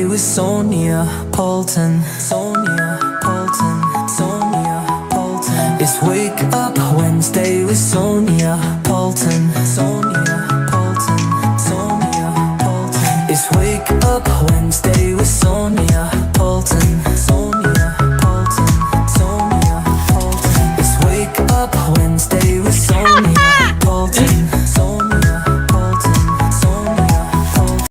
with Sonia Poulton. Sonia Poulton. Sonia Poulton. It's Wake Up Wednesday with Sonia Poulton. Sonia Poulton. Sonia Poulton. It's Wake Up Wednesday with Sonia Poulton. Sonia Poulton. Sonia Poulton. It's Wake Up Wednesday with Sonia Poulton. Sonia Poulton. Sonia Poulton.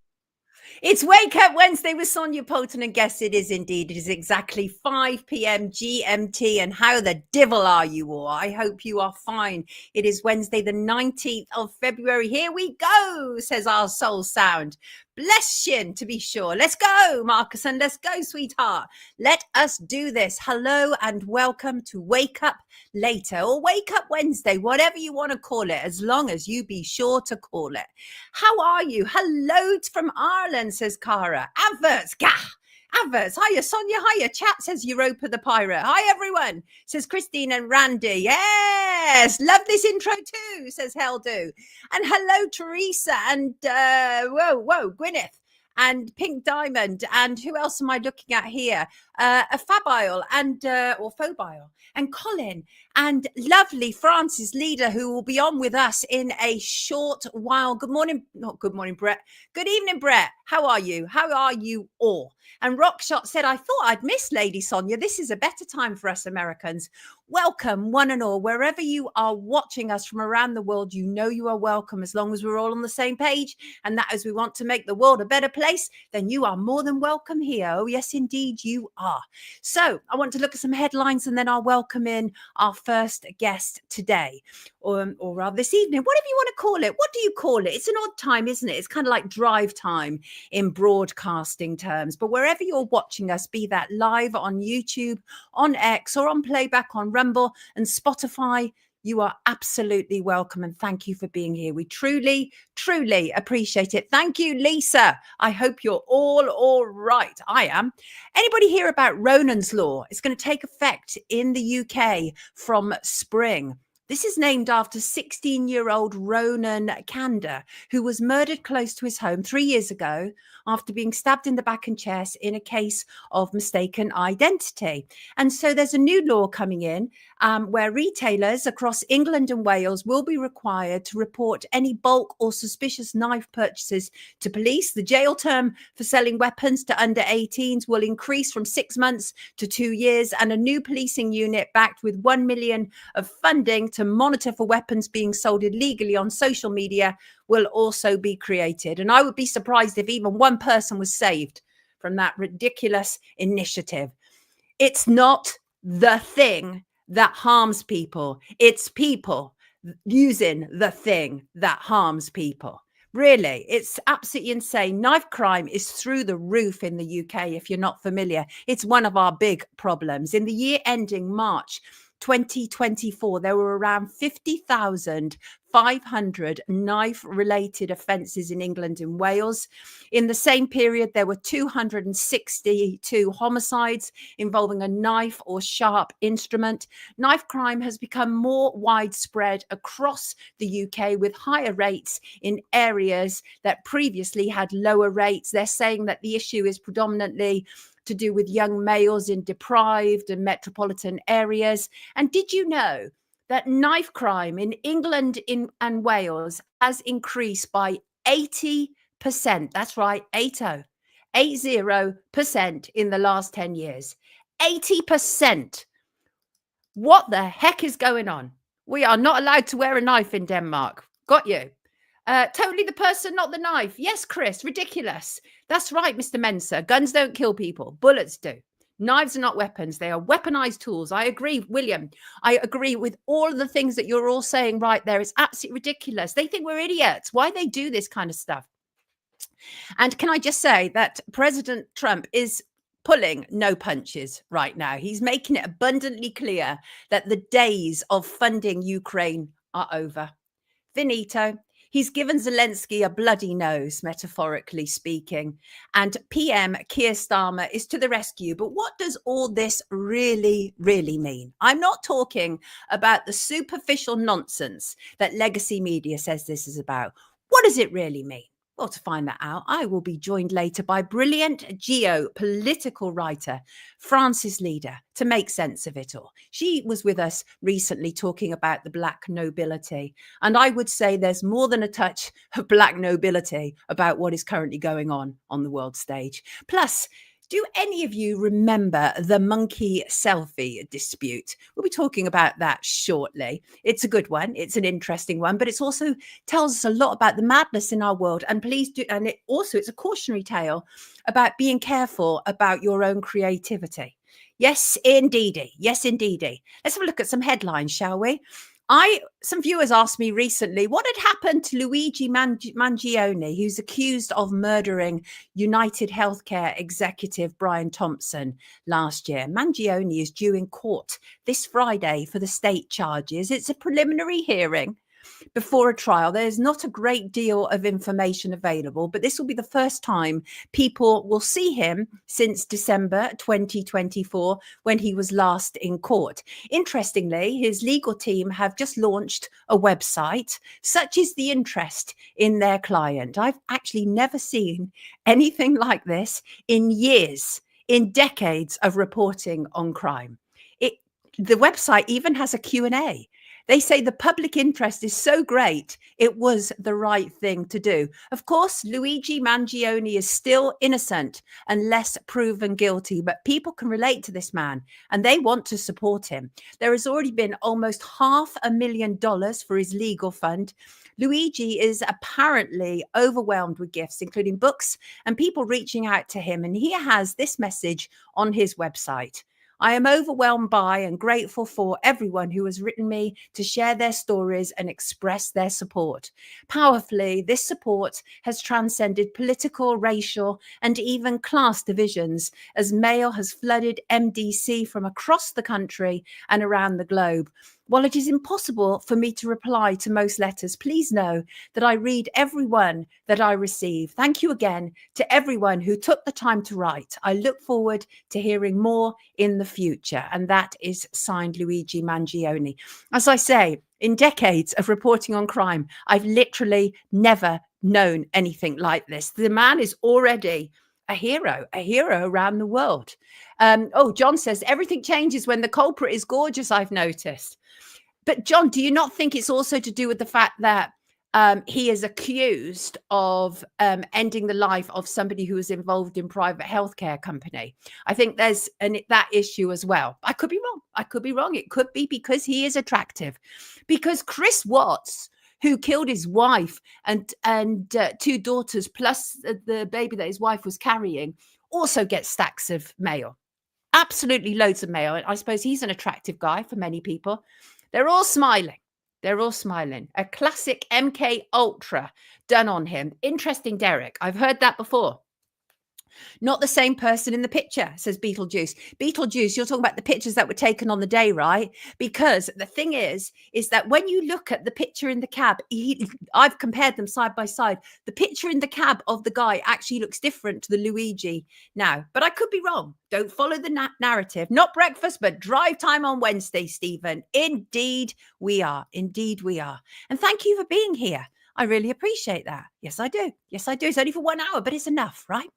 It's Wake Up Wednesday with Sonia Poulton, and guess it is indeed. It is exactly 5 p.m. GMT, and how the devil are you all? I hope you are fine. It is Wednesday, the 19th of February. Here we go, says our soul sound. Bless to be sure. Let's go, Marcus, and let's go, sweetheart. Let us do this. Hello and welcome to Wake Up Later or Wake Up Wednesday, whatever you want to call it, as long as you be sure to call it. How are you? Hello from Ireland, says Cara. Adverts, gah! Adverts. Hiya, Sonia. Hiya. Chat, says Europa the Pirate. Hi, everyone, says Christine and Randy. Yes. Love this intro too, says Heldo. And hello, Teresa. And Gwyneth. And Pink Diamond. And who else am I looking at here? A Fabile and or Phobile. And Colin. And lovely Francis Leader, who will be on with us in a short while. Good morning. Not good morning, Brett. Good evening, Brett. How are you? How are you all? And Rockshot said, I thought I'd miss Lady Sonia. This is a better time for us Americans. Welcome, one and all. Wherever you are watching us from around the world, you know you are welcome, as long as we're all on the same page. And that is, we want to make the world a better place, then you are more than welcome here. Oh, yes, indeed, you are. So I want to look at some headlines, and then I'll welcome in our first guest today, or rather this evening, whatever you want to call it. What do you call it? It's an odd time, isn't it? It's kind of like drive time in broadcasting terms. But wherever you're watching us, be that live on YouTube, on X, or on playback on Rumble and Spotify, you are absolutely welcome, and thank you for being here. We truly, truly appreciate it. Thank you, Lisa. I hope you're all right. I am. Anybody hear about Ronan's Law? It's going to take effect in the UK from spring. This is named after 16-year-old Ronan Kanda, who was murdered close to his home 3 years ago after being stabbed in the back and chest in a case of mistaken identity. And so there's a new law coming in where retailers across England and Wales will be required to report any bulk or suspicious knife purchases to police. The jail term for selling weapons to under 18s will increase from 6 months to 2 years, and a new policing unit backed with 1 million of funding to monitor for weapons being sold illegally on social media will also be created. And I would be surprised if even one person was saved from that ridiculous initiative. It's not the thing that harms people. It's people using the thing that harms people. Really, it's absolutely insane. Knife crime is through the roof in the UK, if you're not familiar. It's one of our big problems. In the year ending March 2024, there were around 50,500 knife-related offences in England and Wales. In the same period, there were 262 homicides involving a knife or sharp instrument. Knife crime has become more widespread across the UK, with higher rates in areas that previously had lower rates. They're saying that the issue is predominantly to do with young males in deprived and metropolitan areas. And did you know that knife crime in England and Wales has increased by 80%? That's right, 80% in the last 10 years. 80%. What the heck is going on? We are not allowed to wear a knife in Denmark. Got you. Totally the person, not the knife. Yes, Chris, ridiculous. That's right, Mr. Mensa. Guns don't kill people. Bullets do. Knives are not weapons. They are weaponized tools. I agree, William. I agree with all of the things that you're all saying right there. It's absolutely ridiculous. They think we're idiots. Why they do this kind of stuff? And can I just say that President Trump is pulling no punches right now. He's making it abundantly clear that the days of funding Ukraine are over. Finito. He's given Zelenskyy a bloody nose, metaphorically speaking, and PM Keir Starmer is to the rescue. But what does all this really mean? I'm not talking about the superficial nonsense that legacy media says this is about. What does it really mean? Well, to find that out, I will be joined later by brilliant geopolitical writer Frances Leader to make sense of it all. She was with us recently talking about the black nobility. And I would say there's more than a touch of black nobility about what is currently going on the world stage. Plus, do any of you remember the monkey selfie dispute? We'll be talking about that shortly. It's a good one. It's an interesting one, but it's also tells us a lot about the madness in our world. And please do, and it's a cautionary tale about being careful about your own creativity. Yes, indeedy. Yes, indeedy. Let's have a look at some headlines, shall we? Some viewers asked me recently what had happened to Luigi Mangione, who's accused of murdering United Healthcare executive Brian Thompson last year. Mangione is due in court this Friday for the state charges. It's a preliminary hearing before a trial. There's not a great deal of information available, but this will be the first time people will see him since December 2024, when he was last in court. Interestingly, his legal team have just launched a website. Such is the interest in their client. I've actually never seen anything like this in years, in decades of reporting on crime. The website even has a Q&A. They say the public interest is so great, it was the right thing to do. Of course, Luigi Mangione is still innocent unless proven guilty, but people can relate to this man and they want to support him. There has already been almost $500,000 for his legal fund. Luigi is apparently overwhelmed with gifts, including books and people reaching out to him. And he has this message on his website. I am overwhelmed by and grateful for everyone who has written me to share their stories and express their support. Powerfully, this support has transcended political, racial, and even class divisions as mail has flooded MDC from across the country and around the globe. While it is impossible for me to reply to most letters, please know that I read every one that I receive. Thank you again to everyone who took the time to write. I look forward to hearing more in the future. And that is signed Luigi Mangione. As I say, in decades of reporting on crime, I've literally never known anything like this. The man is already a hero around the world. John says, everything changes when the culprit is gorgeous, I've noticed. But John, do you not think it's also to do with the fact that he is accused of ending the life of somebody who was involved in private healthcare company? I think there's that issue as well. I could be wrong. It could be because he is attractive. Because Chris Watts, who killed his wife and two daughters, plus the baby that his wife was carrying, also gets stacks of mail. Absolutely loads of mail. I suppose he's an attractive guy for many people. They're all smiling. A classic MK Ultra done on him. Interesting, Derek. I've heard that before. Not the same person in the picture, says Beetlejuice. Beetlejuice, you're talking about the pictures that were taken on the day, right? Because the thing is that when you look at the picture in the cab, I've compared them side by side. The picture in the cab of the guy actually looks different to the Luigi now. But I could be wrong. Don't follow the narrative. Not breakfast, but drive time on Wednesday, Stephen. Indeed we are. Indeed we are. And thank you for being here. I really appreciate that. Yes, I do. It's only for 1 hour, but it's enough, right?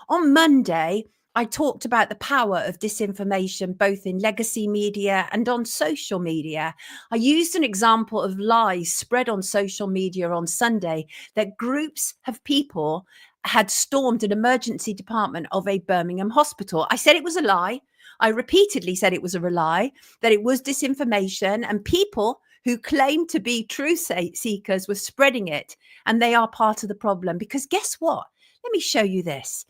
On Monday, I talked about the power of disinformation, both in legacy media and on social media. I used an example of lies spread on social media on Sunday that groups of people had stormed an emergency department of a Birmingham hospital. I said it was a lie. I repeatedly said it was a lie, that it was disinformation, and people who claim to be truth seekers were spreading it, and they are part of the problem. Because guess what? Let me show you this.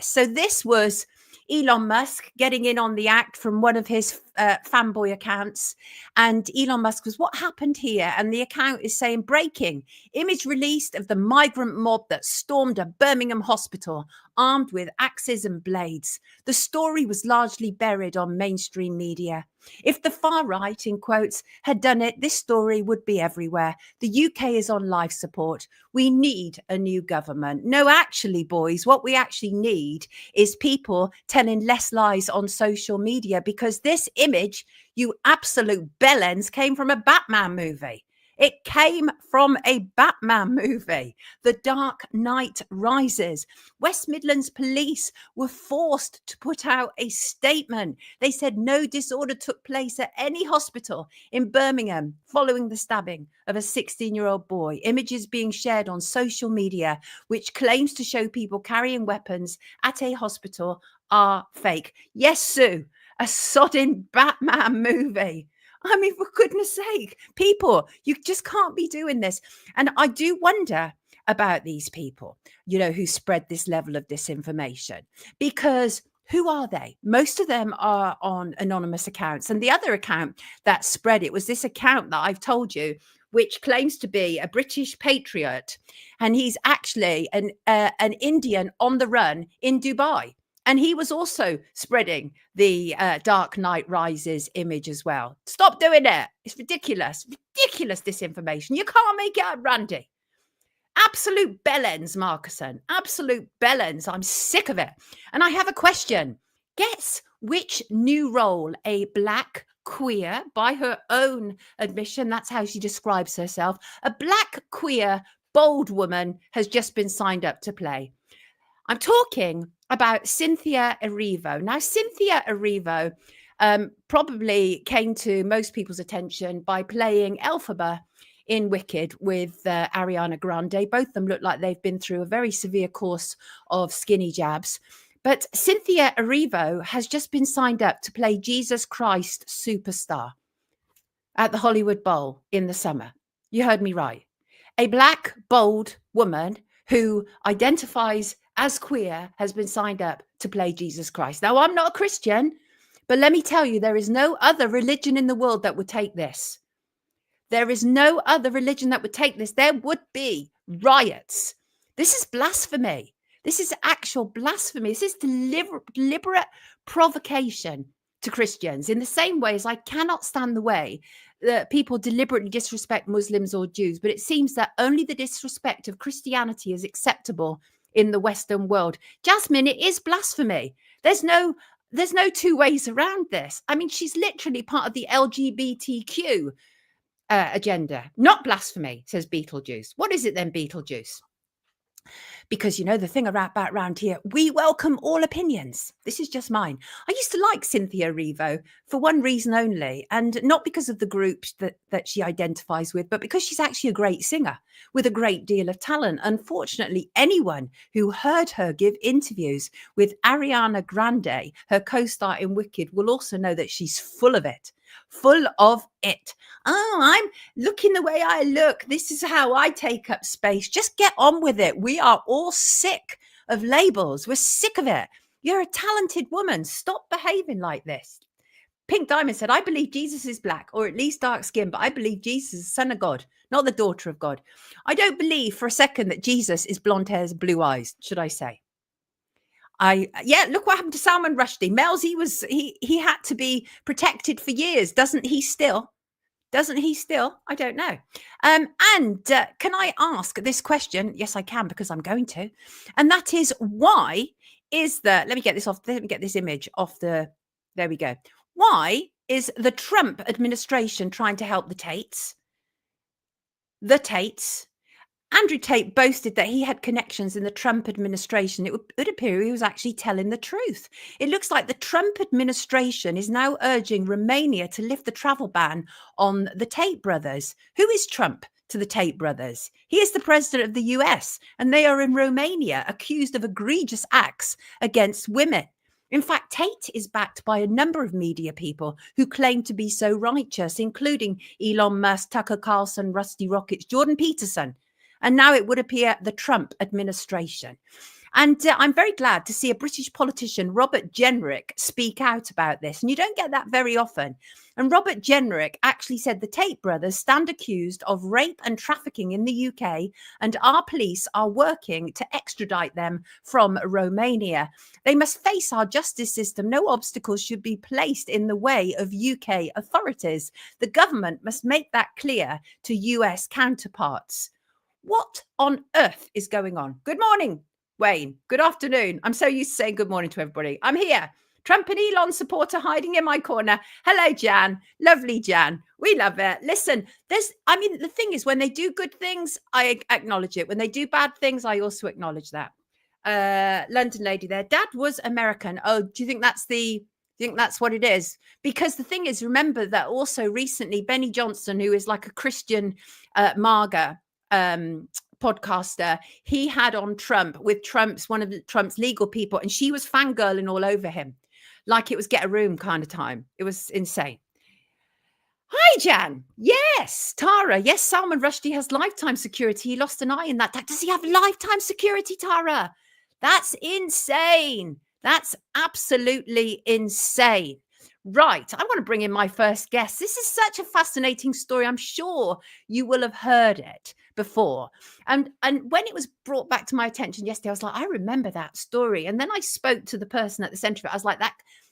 So this was Elon Musk getting in on the act from one of his fanboy accounts. And Elon Musk was, what happened here? And the account is saying, breaking image released of the migrant mob that stormed a Birmingham hospital armed with axes and blades. The story was largely buried on mainstream media. If the far right, in quotes, had done it, this story would be everywhere. The UK is on life support. We need a new government. No, actually, boys, what we actually need is people telling less lies on social media, because this image, you absolute bellends, came from a Batman movie. It came from a Batman movie, The Dark Knight Rises. West Midlands police were forced to put out a statement. They said no disorder took place at any hospital in Birmingham following the stabbing of a 16-year-old boy. Images being shared on social media, which claims to show people carrying weapons at a hospital, are fake. Yes, Sue, a sodding Batman movie. I mean, for goodness sake, people, you just can't be doing this. And I do wonder about these people, who spread this level of disinformation, because who are they? Most of them are on anonymous accounts. And the other account that spread it was this account that I've told you, which claims to be a British patriot. And he's actually an Indian on the run in Dubai. And he was also spreading the Dark Knight Rises image as well. Stop doing it. It's ridiculous. Ridiculous disinformation. You can't make it up, Randy. Absolute bellends, Marcuson. Absolute bellends. I'm sick of it. And I have a question. Guess which new role a black queer, by her own admission, that's how she describes herself, a black queer bold woman has just been signed up to play. I'm talking about Cynthia Erivo. Now, Cynthia Erivo probably came to most people's attention by playing Elphaba in Wicked with Ariana Grande. Both of them look like they've been through a very severe course of skinny jabs. But Cynthia Erivo has just been signed up to play Jesus Christ Superstar at the Hollywood Bowl in the summer. You heard me right. A black, bold woman who identifies as queer has been signed up to play Jesus Christ. Now, I'm not a Christian, but let me tell you, there is no other religion in the world that would take this. There is no other religion that would take this. There would be riots. This is blasphemy. This is actual blasphemy. This is deliberate provocation to Christians, in the same way as I cannot stand the way that people deliberately disrespect Muslims or Jews. But it seems that only the disrespect of Christianity is acceptable in the Western world. Jasmine, it is blasphemy. There's no two ways around this. I mean, she's literally part of the LGBTQ agenda, not blasphemy, says Beetlejuice. What is it then, Beetlejuice? Because, the thing around here, we welcome all opinions. This is just mine. I used to like Cynthia Erivo for one reason only, and not because of the group that she identifies with, but because she's actually a great singer with a great deal of talent. Unfortunately, anyone who heard her give interviews with Ariana Grande, her co-star in Wicked, will also know that she's full of it. Full of it. Oh, I'm looking the way I look. This is how I take up space. Just get on with it. We are all sick of labels. We're sick of it. You're a talented woman. Stop behaving like this. Pink Diamond said, I believe Jesus is black, or at least dark skin, but I believe Jesus is the son of God, not the daughter of God. I don't believe for a second that Jesus is blonde hairs, blue eyes, should I say. Look what happened to Salman Rushdie. Mel's, he had to be protected for years. Doesn't he still? I don't know. Can I ask this question? Yes, I can, because I'm going to. And that is, why is let me get this image off there we go. Why is the Trump administration trying to help the Tates? Andrew Tate boasted that he had connections in the Trump administration. It would appear he was actually telling the truth. It looks like the Trump administration is now urging Romania to lift the travel ban on the Tate brothers. Who is Trump to the Tate brothers? He is the president of the US, and they are in Romania accused of egregious acts against women. In fact, Tate is backed by a number of media people who claim to be so righteous, including Elon Musk, Tucker Carlson, Rusty Rockets, Jordan Peterson. And now it would appear the Trump administration. And I'm very glad to see a British politician, Robert Jenrick, speak out about this. And you don't get that very often. And Robert Jenrick actually said the Tate brothers stand accused of rape and trafficking in the UK, and our police are working to extradite them from Romania. They must face our justice system. No obstacles should be placed in the way of UK authorities. The government must make that clear to US counterparts. What on earth is going on? Good morning, Wayne. Good afternoon. I'm so used to saying good morning to everybody. I'm here Trump and Elon supporter hiding in my corner. Hello, Jan. Lovely, Jan. We love it. Listen, the thing is, when they do good things, I acknowledge it. When they do bad things, I also acknowledge that. London lady there. Dad was American. Oh, do you think that's what it is? Because the thing is, remember that also recently, Benny Johnson, who is like a Christian MAGA podcaster, he had on Trump with one of Trump's legal people, and she was fangirling all over him like it was get a room kind of time. It was insane. Hi, Jan. Yes, Tara. Yes, Salman Rushdie has lifetime security. He lost an eye in that. Does he have lifetime security, Tara? That's insane. That's absolutely insane. Right. I want to bring in my first guest. This is such a fascinating story. I'm sure you will have heard it before. And when it was brought back to my attention yesterday, I was like, I remember that story. And then I spoke to the person at the center of it. I was like,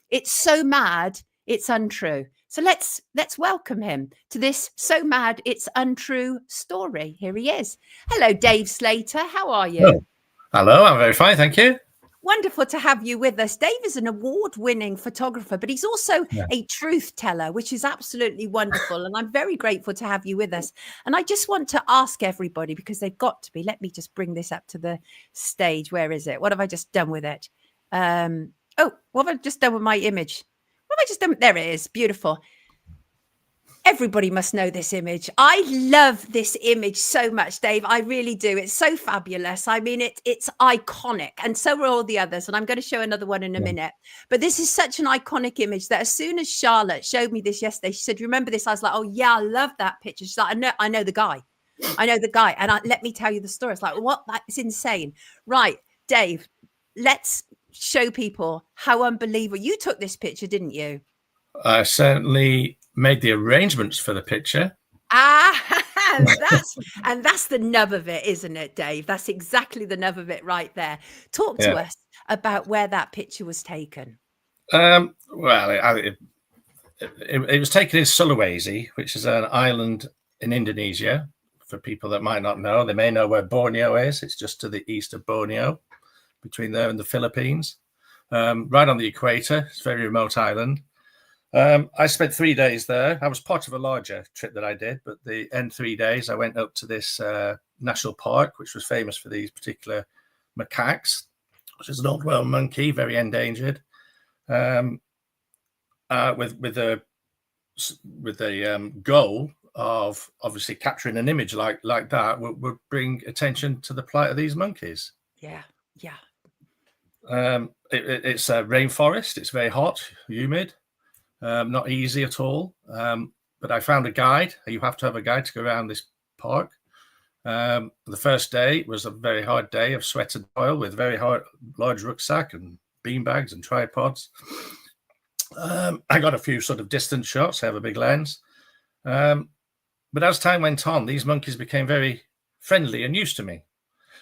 it's so mad, it's untrue. So let's welcome him to this so mad it's untrue story. Here he is. Hello, Dave Slater. How are you? Hello, I'm very fine, thank you. Wonderful to have you with us. Dave is an award-winning photographer, but he's also a truth teller, which is absolutely wonderful. And I'm very grateful to have you with us. And I just want to ask everybody, because they've got to be, let me just bring this up to the stage. Where is it? What have I just done with it? What have I just done with my image? What have I just done? There it is. Beautiful. Everybody must know this image. I love this image so much, Dave. I really do. It's so fabulous. I mean, it's iconic, and so are all the others. And I'm going to show another one in a minute. But this is such an iconic image that as soon as Charlotte showed me this yesterday, she said, "Remember this?" I was like, "Oh yeah, I love that picture." She's like, I know the guy. I know the guy. And let me tell you the story. It's like, what? That's insane. Right, Dave, let's show people how unbelievable. You took this picture, didn't you? I certainly made the arrangements for the picture. And that's the nub of it, isn't it, Dave? That's exactly the nub of it right there. Talk to us about where that picture was taken. Well, it was taken in Sulawesi, which is an island in Indonesia. For people that might not know, they may know where Borneo is. It's just to the east of Borneo, between there and the Philippines, right on the equator. It's a very remote island. I spent 3 days there. I was part of a larger trip that I did, but the end 3 days, I went up to this national park, which was famous for these particular macaques, which is an old world monkey, very endangered, with the goal of obviously capturing an image like that would bring attention to the plight of these monkeys. Yeah. It's a rainforest. It's very hot, humid. Not easy at all, but I found a guide. You have to have a guide to go around this park. The first day was a very hard day of sweat and toil with very large rucksack and bean bags and tripods. I got a few sort of distance shots. I have a big lens. But as time went on, these monkeys became very friendly and used to me.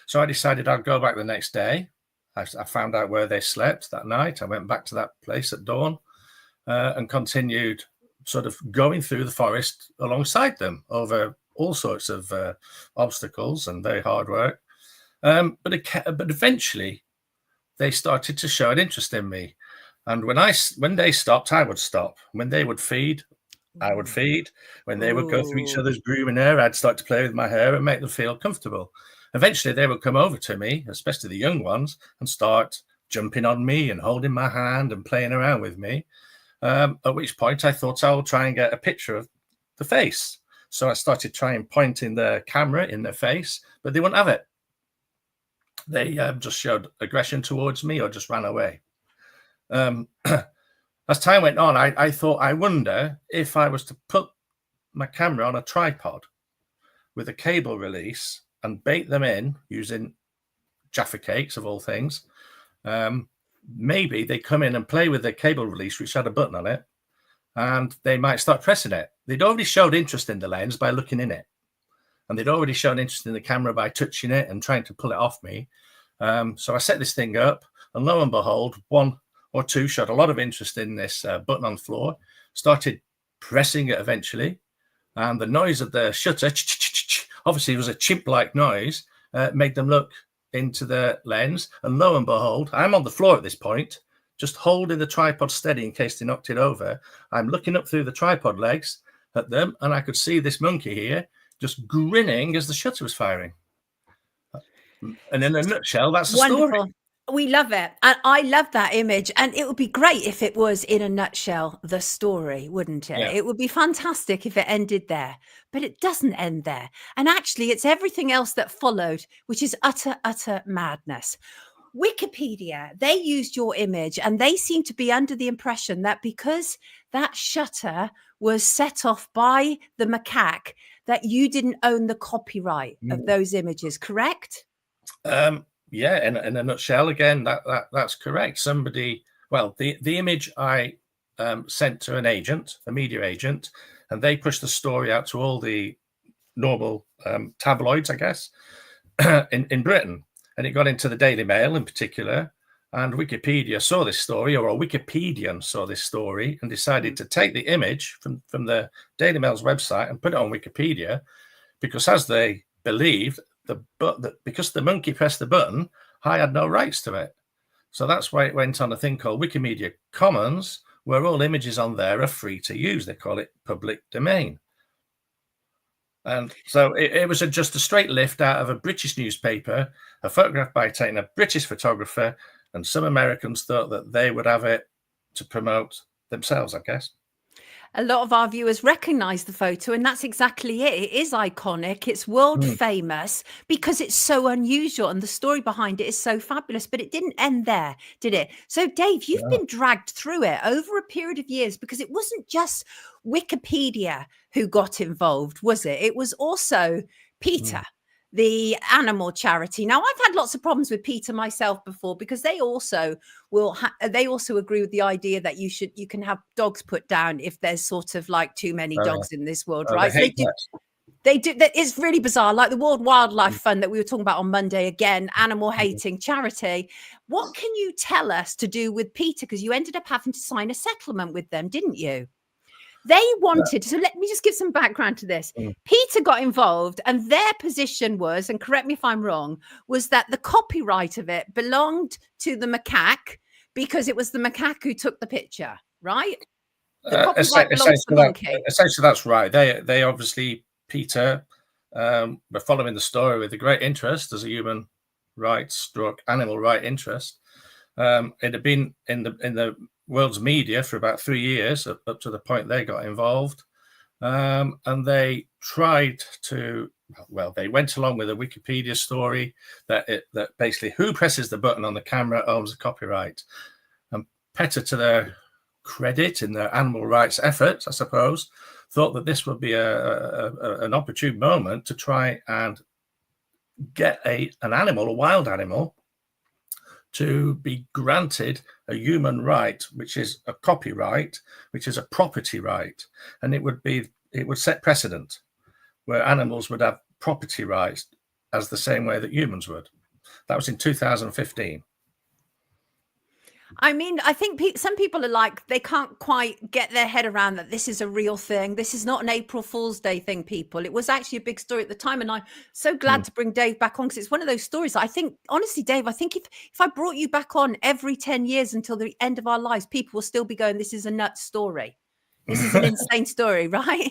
So I decided I'd go back the next day. I found out where they slept that night. I went back to that place at dawn. And continued sort of going through the forest alongside them over all sorts of obstacles and very hard work. But eventually they started to show an interest in me. And when they stopped, I would stop. When they would feed, I would feed. When they would go through each other's grooming hair, I'd start to play with my hair and make them feel comfortable. Eventually they would come over to me, especially the young ones, and start jumping on me and holding my hand and playing around with me. At which point I thought I will try and get a picture of the face. So I started trying pointing the camera in their face, but they wouldn't have it. They just showed aggression towards me or just ran away. As time went on, I thought, I wonder if I was to put my camera on a tripod with a cable release and bait them in using Jaffa cakes of all things. Maybe they come in and play with the cable release, which had a button on it, and they might start pressing it. They'd already showed interest in the lens by looking in it, and they'd already shown interest in the camera by touching it and trying to pull it off me. So I set this thing up, and lo and behold, one or two showed a lot of interest in this button on the floor, started pressing it eventually, and the noise of the shutter, obviously it was a chimp-like noise, made them look into the lens, and lo and behold, I'm on the floor at this point, just holding the tripod steady in case they knocked it over. I'm looking up through the tripod legs at them, and I could see this monkey here just grinning as the shutter was firing. And in a nutshell, that's the Wonderful. story. We love it. And I love that image. And it would be great if it was, in a nutshell, the story, wouldn't it? Yeah. It would be fantastic if it ended there. But it doesn't end there. And actually, it's everything else that followed, which is utter, utter madness. Wikipedia, they used your image, and they seem to be under the impression that because that shutter was set off by the macaque, that you didn't own the copyright of those images, correct? Yeah, in a nutshell, again, that's correct. Somebody, well, the image I sent to an agent, a media agent, and they pushed the story out to all the normal tabloids, I guess, in Britain. And it got into the Daily Mail in particular. And Wikipedia saw this story, or a Wikipedian saw this story, and decided to take the image from the Daily Mail's website and put it on Wikipedia, because as they believed, because the monkey pressed the button, I had no rights to it. So that's why it went on a thing called Wikimedia Commons, where all images on there are free to use. They call it public domain. And so it was just a straight lift out of a British newspaper, a photograph by Tate, a British photographer, and some Americans thought that they would have it to promote themselves, I guess. A lot of our viewers recognize the photo, and that's exactly it. It is iconic. It's world famous because it's so unusual, and the story behind it is so fabulous. But it didn't end there, did it? So, Dave, you've been dragged through it over a period of years, because it wasn't just Wikipedia who got involved, was it? It was also PETA, the animal charity. Now, I've had lots of problems with PETA myself before, because they also agree with the idea that you can have dogs put down if there's sort of like too many dogs in this world, right? They do. It's really bizarre, like the World Wildlife Fund that we were talking about on Monday, again, animal hating charity. What can you tell us to do with PETA? Because you ended up having to sign a settlement with them, didn't you? They wanted, so let me just give some background to this. PETA got involved, and their position was, and correct me if I'm wrong, was that the copyright of it belonged to the macaque, because it was the macaque who took the picture, right? The copyright belongs to the monkey. Essentially, that's right. They obviously, PETA, were following the story with a great interest as a human rights stroke animal right interest. It had been in the world's media for about 3 years, up to the point they got involved, and they tried to, well, they went along with a Wikipedia story that basically who presses the button on the camera owns the copyright. And PETA, to their credit in their animal rights efforts, I suppose, thought that this would be an opportune moment to try and get an animal, a wild animal, to be granted a human right, which is a copyright, which is a property right. And it would set precedent where animals would have property rights as the same way that humans would. That was in 2015. I mean, I think some people are like, they can't quite get their head around that this is a real thing. This is not an April Fool's Day thing, people. It was actually a big story at the time. And I'm so glad to bring Dave back on, because it's one of those stories that I think, honestly, Dave, I think if I brought you back on every 10 years until the end of our lives, people will still be going, this is a nut story. This is an insane story, right?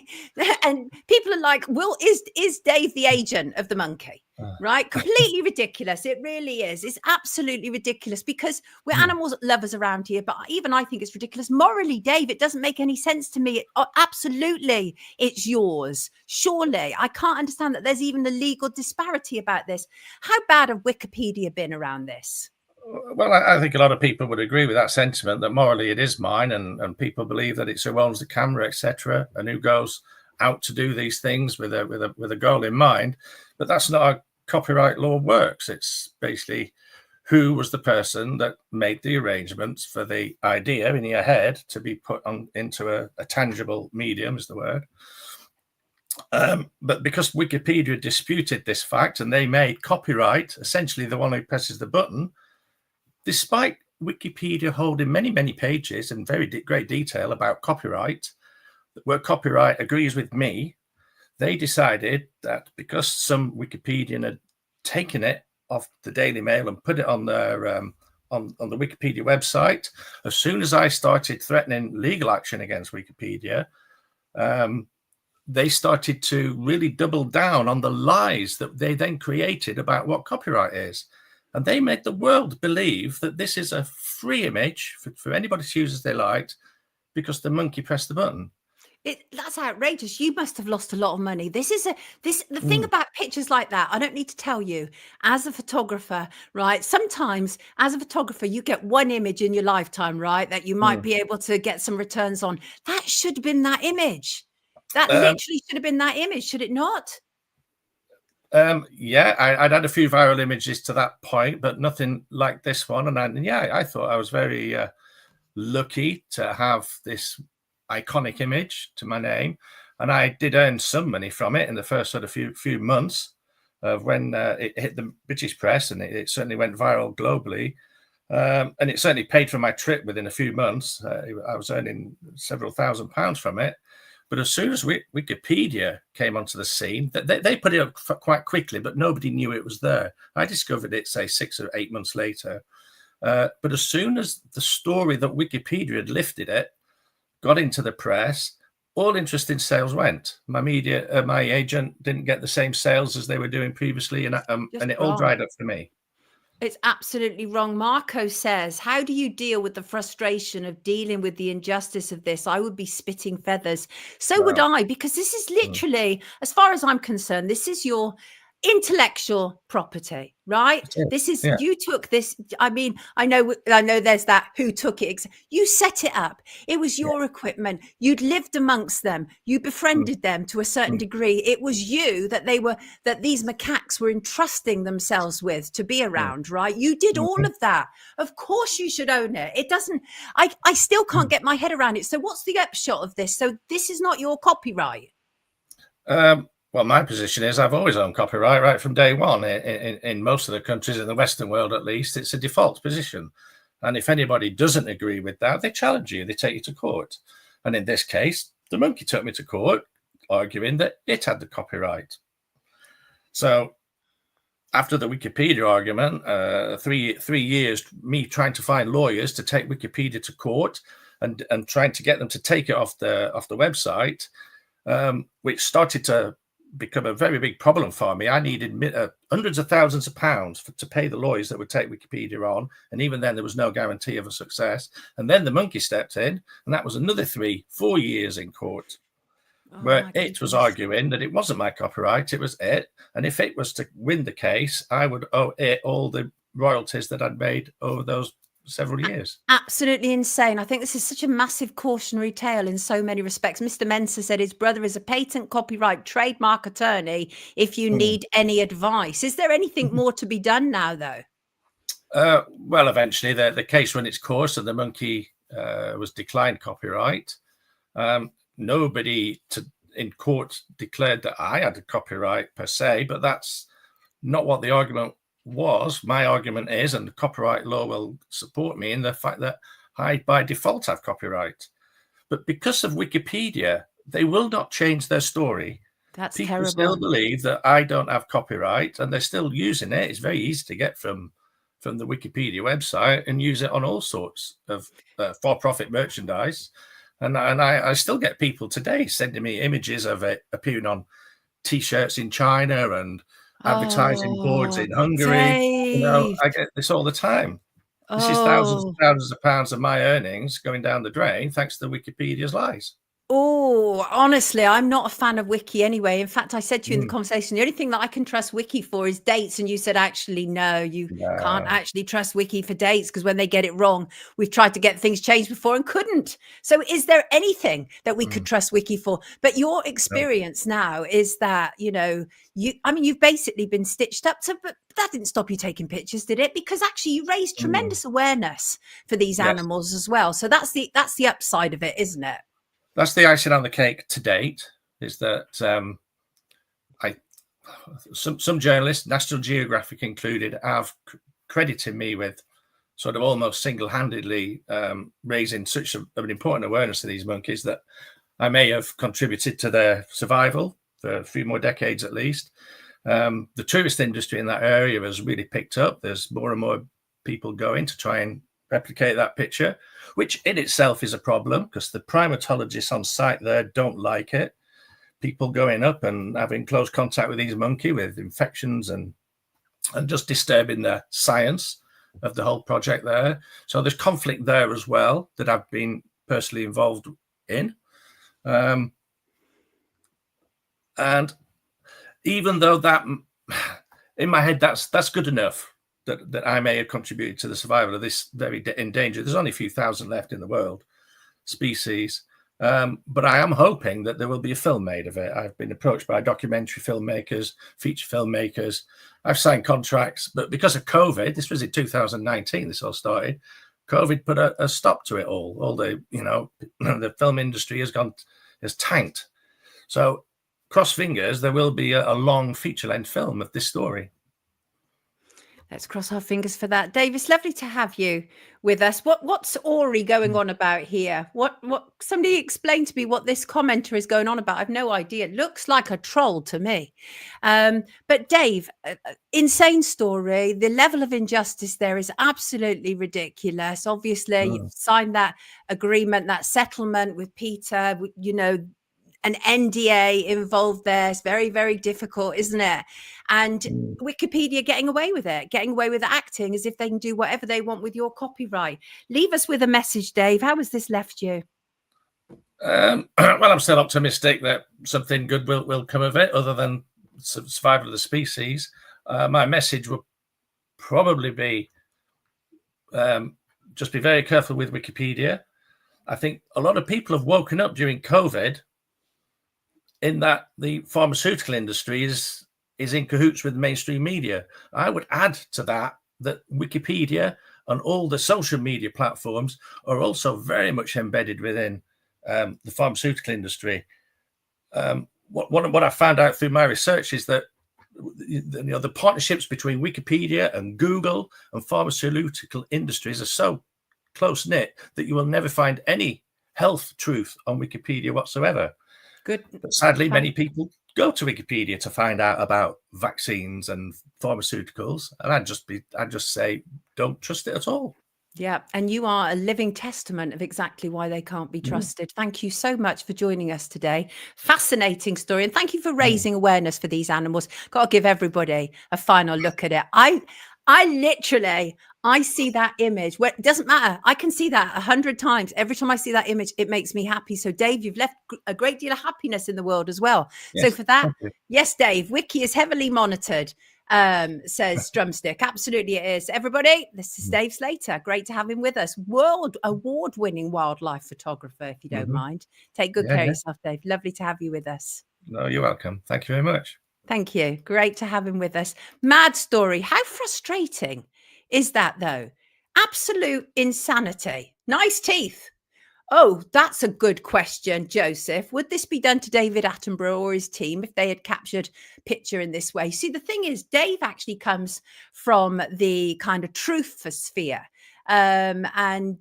And people are like, well, is Dave the agent of the monkey? Right? Completely ridiculous. It really is. It's absolutely ridiculous, because we're animals lovers around here. But even I think it's ridiculous. Morally, Dave, it doesn't make any sense to me. Absolutely, it's yours. Surely. I can't understand that there's even a legal disparity about this. How bad have Wikipedia been around this? Well, I think a lot of people would agree with that sentiment, that morally it is mine, and people believe that it's who owns the camera, etc., and who goes out to do these things with a goal in mind. But that's not how copyright law works. It's basically who was the person that made the arrangements for the idea in your head to be put on into a tangible medium, is the word. But because Wikipedia disputed this fact, and they made copyright essentially the one who presses the button, despite Wikipedia holding many, many pages in very great detail about copyright, where copyright agrees with me, they decided that because some Wikipedian had taken it off the Daily Mail and put it on their the Wikipedia website. As soon as I started threatening legal action against Wikipedia, they started to really double down on the lies that they then created about what copyright is. And they made the world believe that this is a free image for anybody to use as they liked because the monkey pressed the button. That's outrageous. You must have lost a lot of money. The thing about pictures like that, I don't need to tell you, as a photographer, right? Sometimes as a photographer, you get one image in your lifetime, right? That you might be able to get some returns on. That should have been that image. That literally should have been that image, should it not? Yeah, I'd had a few viral images to that point, but nothing like this one. And I thought I was very lucky to have this iconic image to my name, and I did earn some money from it in the first sort of few months of when it hit the British press, and it certainly went viral globally, and it certainly paid for my trip within a few months. I was earning several £1,000s from it. But as soon as Wikipedia came onto the scene, they put it up quite quickly, but nobody knew it was there. I discovered it, say, 6 or 8 months later. But as soon as the story that Wikipedia had lifted it got into the press, all interest in sales went. My agent didn't get the same sales as they were doing previously, and it all dried up for me. It's absolutely wrong. Marco says, how do you deal with the frustration of dealing with the injustice of this? I would be spitting feathers. So would I, because this is literally, as far as I'm concerned, this is your intellectual property, right? This is, you took this. I mean, I know there's that who took it. You set it up. It was your equipment. You'd lived amongst them. You befriended them to a certain degree. It was you that these macaques were entrusting themselves with to be around, right? You did all of that. Of course you should own it. It doesn't, I still can't get my head around it. So what's the upshot of this? So this is not your copyright. Well, my position is I've always owned copyright right from day one. In most of the countries in the Western world, at least, it's a default position. And if anybody doesn't agree with that, they challenge you. They take you to court. And in this case, the monkey took me to court, arguing that it had the copyright. So after the Wikipedia argument, 3 years, me trying to find lawyers to take Wikipedia to court and trying to get them to take it off the website, which started to become a very big problem for me. I needed hundreds of thousands of pounds to pay the lawyers that would take Wikipedia on, and even then there was no guarantee of a success. And then the monkey stepped in, and that was another 3-4 years in court, where it was arguing that it wasn't my copyright, it was it, and if it was to win the case, I would owe it all the royalties that I'd made over those several years. Absolutely insane. I think this is such a massive cautionary tale in so many respects. Mr. Mensa said his brother is a patent, copyright, trademark attorney if you need any advice. Is there anything more to be done now, though? Well, eventually the case ran its course and the monkey was declined copyright. Nobody in court declared that I had a copyright per se, but that's not what the argument was. My argument is, and the copyright law will support me in the fact that I by default have copyright. But because of Wikipedia, they will not change their story. That's People terrible. still believe that I don't have copyright, and they're still using it. It's very easy to get from the Wikipedia website and use it on all sorts of for-profit merchandise. And I still get people today sending me images of it appearing on T-shirts in China and advertising boards in Hungary. Dave. You know, I get this all the time. This is thousands and thousands of pounds of my earnings going down the drain thanks to Wikipedia's lies. Oh, honestly, I'm not a fan of Wiki anyway. In fact, I said to you in the conversation, the only thing that I can trust Wiki for is dates. And you said, actually, no, you can't actually trust Wiki for dates because when they get it wrong, we've tried to get things changed before and couldn't. So is there anything that we could trust Wiki for? But your experience now is that, you've basically been stitched up to, but that didn't stop you taking pictures, did it? Because actually you raised tremendous awareness for these animals as well. So that's the upside of it, isn't it? That's the icing on the cake to date, is that some journalists, National Geographic included, have credited me with sort of almost single-handedly raising such an important awareness of these monkeys that I may have contributed to their survival for a few more decades at least. The tourist industry in that area has really picked up. There's more and more people going to try and replicate that picture, which in itself is a problem because the primatologists on site there don't like it. People going up and having close contact with these monkey with infections and just disturbing the science of the whole project there. So there's conflict there as well that I've been personally involved in. And even though that, in my head, that's good enough that I may have contributed to the survival of this very endangered, there's only a few thousand left in the world, species. But I am hoping that there will be a film made of it. I've been approached by documentary filmmakers, feature filmmakers. I've signed contracts, but because of COVID, this was in 2019, this all started. COVID put a stop to it all. All the, the film industry has tanked. So cross fingers, there will be a long feature-length film of this story. Let's cross our fingers for that. Dave, it's lovely to have you with us. What's Ori going on about here? What somebody explain to me what this commenter is going on about. I've no idea. It looks like a troll to me. But Dave, insane story. The level of injustice there is absolutely ridiculous. Obviously, you've signed that agreement, that settlement with PETA, an NDA involved there. It's very, very difficult, isn't it? And Wikipedia getting away with acting as if they can do whatever they want with your copyright. Leave us with a message, Dave. How has this left you? Well, I'm still optimistic that something good will come of it, other than survival of the species. My message will probably be just be very careful with Wikipedia. I think a lot of people have woken up during COVID in that the pharmaceutical industry is in cahoots with mainstream media. I would add to that Wikipedia and all the social media platforms are also very much embedded within the pharmaceutical industry. What I found out through my research is that the partnerships between Wikipedia and Google and pharmaceutical industries are so close-knit that you will never find any health truth on Wikipedia whatsoever. Good. But sadly, many people go to Wikipedia to find out about vaccines and pharmaceuticals, and I'd just say, don't trust it at all. Yeah, and you are a living testament of exactly why they can't be trusted. Thank you so much for joining us today. Fascinating story, and thank you for raising awareness for these animals. Got to give everybody a final look at it. I literally, I see that image where it doesn't matter. I can see that 100 times. Every time I see that image, it makes me happy. So Dave, you've left a great deal of happiness in the world as well. Yes, so for that, yes, Dave, Wiki is heavily monitored, says Drumstick. Absolutely it is. Everybody, this is Dave Slater. Great to have him with us. World award-winning wildlife photographer, if you don't mind. Take good care of yourself, Dave. Lovely to have you with us. No, you're welcome. Thank you very much. Thank you. Great to have him with us. Mad story. How frustrating is that, though? Absolute insanity. Nice teeth. Oh, that's a good question, Joseph. Would this be done to David Attenborough or his team if they had captured picture in this way? See, the thing is, Dave actually comes from the kind of truth sphere. Mel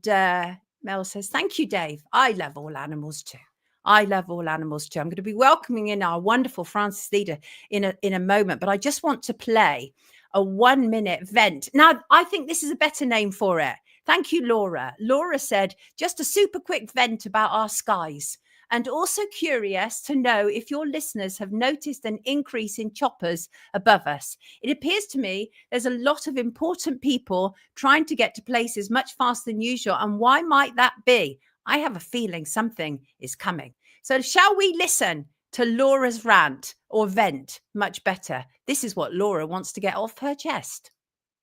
says, thank you, Dave. I love all animals too. I'm going to be welcoming in our wonderful Francis leader in a moment, but I just want to play a 1-minute vent. Now, I think this is a better name for it. Thank you, Laura. Laura said, just a super quick vent about our skies. And also curious to know if your listeners have noticed an increase in choppers above us. It appears to me there's a lot of important people trying to get to places much faster than usual. And why might that be? I have a feeling something is coming. So shall we listen to Laura's rant or vent? Much better. This is what Laura wants to get off her chest.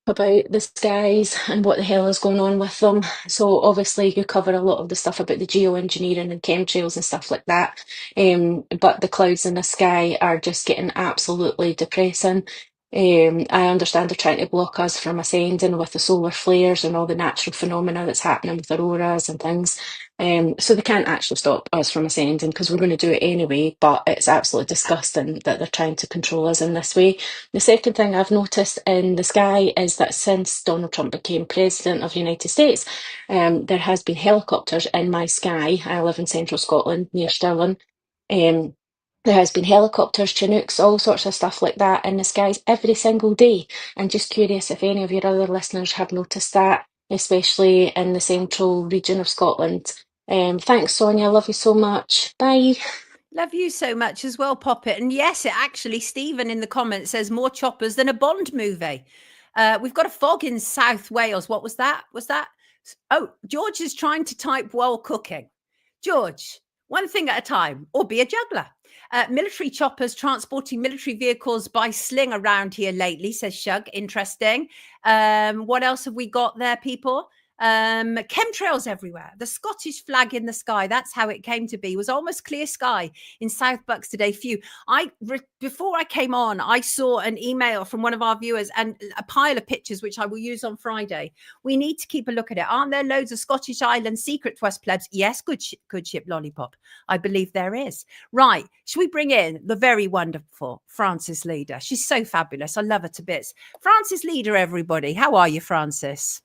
About the skies and what the hell is going on with them. So obviously you cover a lot of the stuff about the geoengineering and chemtrails and stuff like that. But the clouds in the sky are just getting absolutely depressing. I understand they're trying to block us from ascending with the solar flares and all the natural phenomena that's happening with auroras and things. So they can't actually stop us from ascending because we're going to do it anyway, but it's absolutely disgusting that they're trying to control us in this way. The second thing I've noticed in the sky is that since Donald Trump became president of the United States, there has been helicopters in my sky. I live in central Scotland near Stirling. There has been helicopters, Chinooks, all sorts of stuff like that in the skies every single day. And just curious if any of your other listeners have noticed that, especially in the central region of Scotland. Thanks, Sonia. Love you so much. Bye. Love you so much as well, Poppet. And yes, it actually, Stephen in the comments says more choppers than a Bond movie. We've got a fog in South Wales. What was that? Oh, George is trying to type while cooking. George, one thing at a time, or be a juggler. Military choppers transporting military vehicles by sling around here lately, says Shug. Interesting. What else have we got there, people? Chemtrails everywhere. The Scottish flag in the sky. That's how it came to be. It was almost clear sky in South Bucks today. Before I came on, I saw an email from one of our viewers and a pile of pictures, which I will use on Friday. We need to keep a look at it. Aren't there loads of Scottish Islands secret to us plebs? Yes, good ship lollipop. I believe there is. Right. Should we bring in the very wonderful Frances Leader? She's so fabulous. I love her to bits. Frances Leader, everybody. How are you, Frances?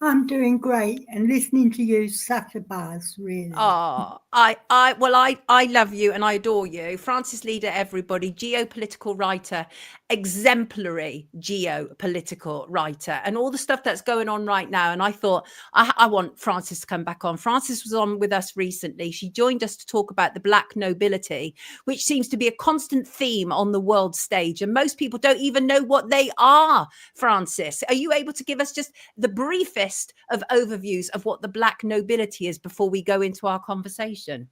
I'm doing great, and listening to you is such a buzz, really. Oh, I love you and I adore you. Frances Leader, everybody, geopolitical writer, exemplary geopolitical writer, and all the stuff that's going on right now. And I thought I want Frances to come back on. Frances was on with us recently. She joined us to talk about the black nobility, which seems to be a constant theme on the world stage. And most people don't even know what they are. Frances, are you able to give us just the briefest of overviews of what the black nobility is before we go into our conversation?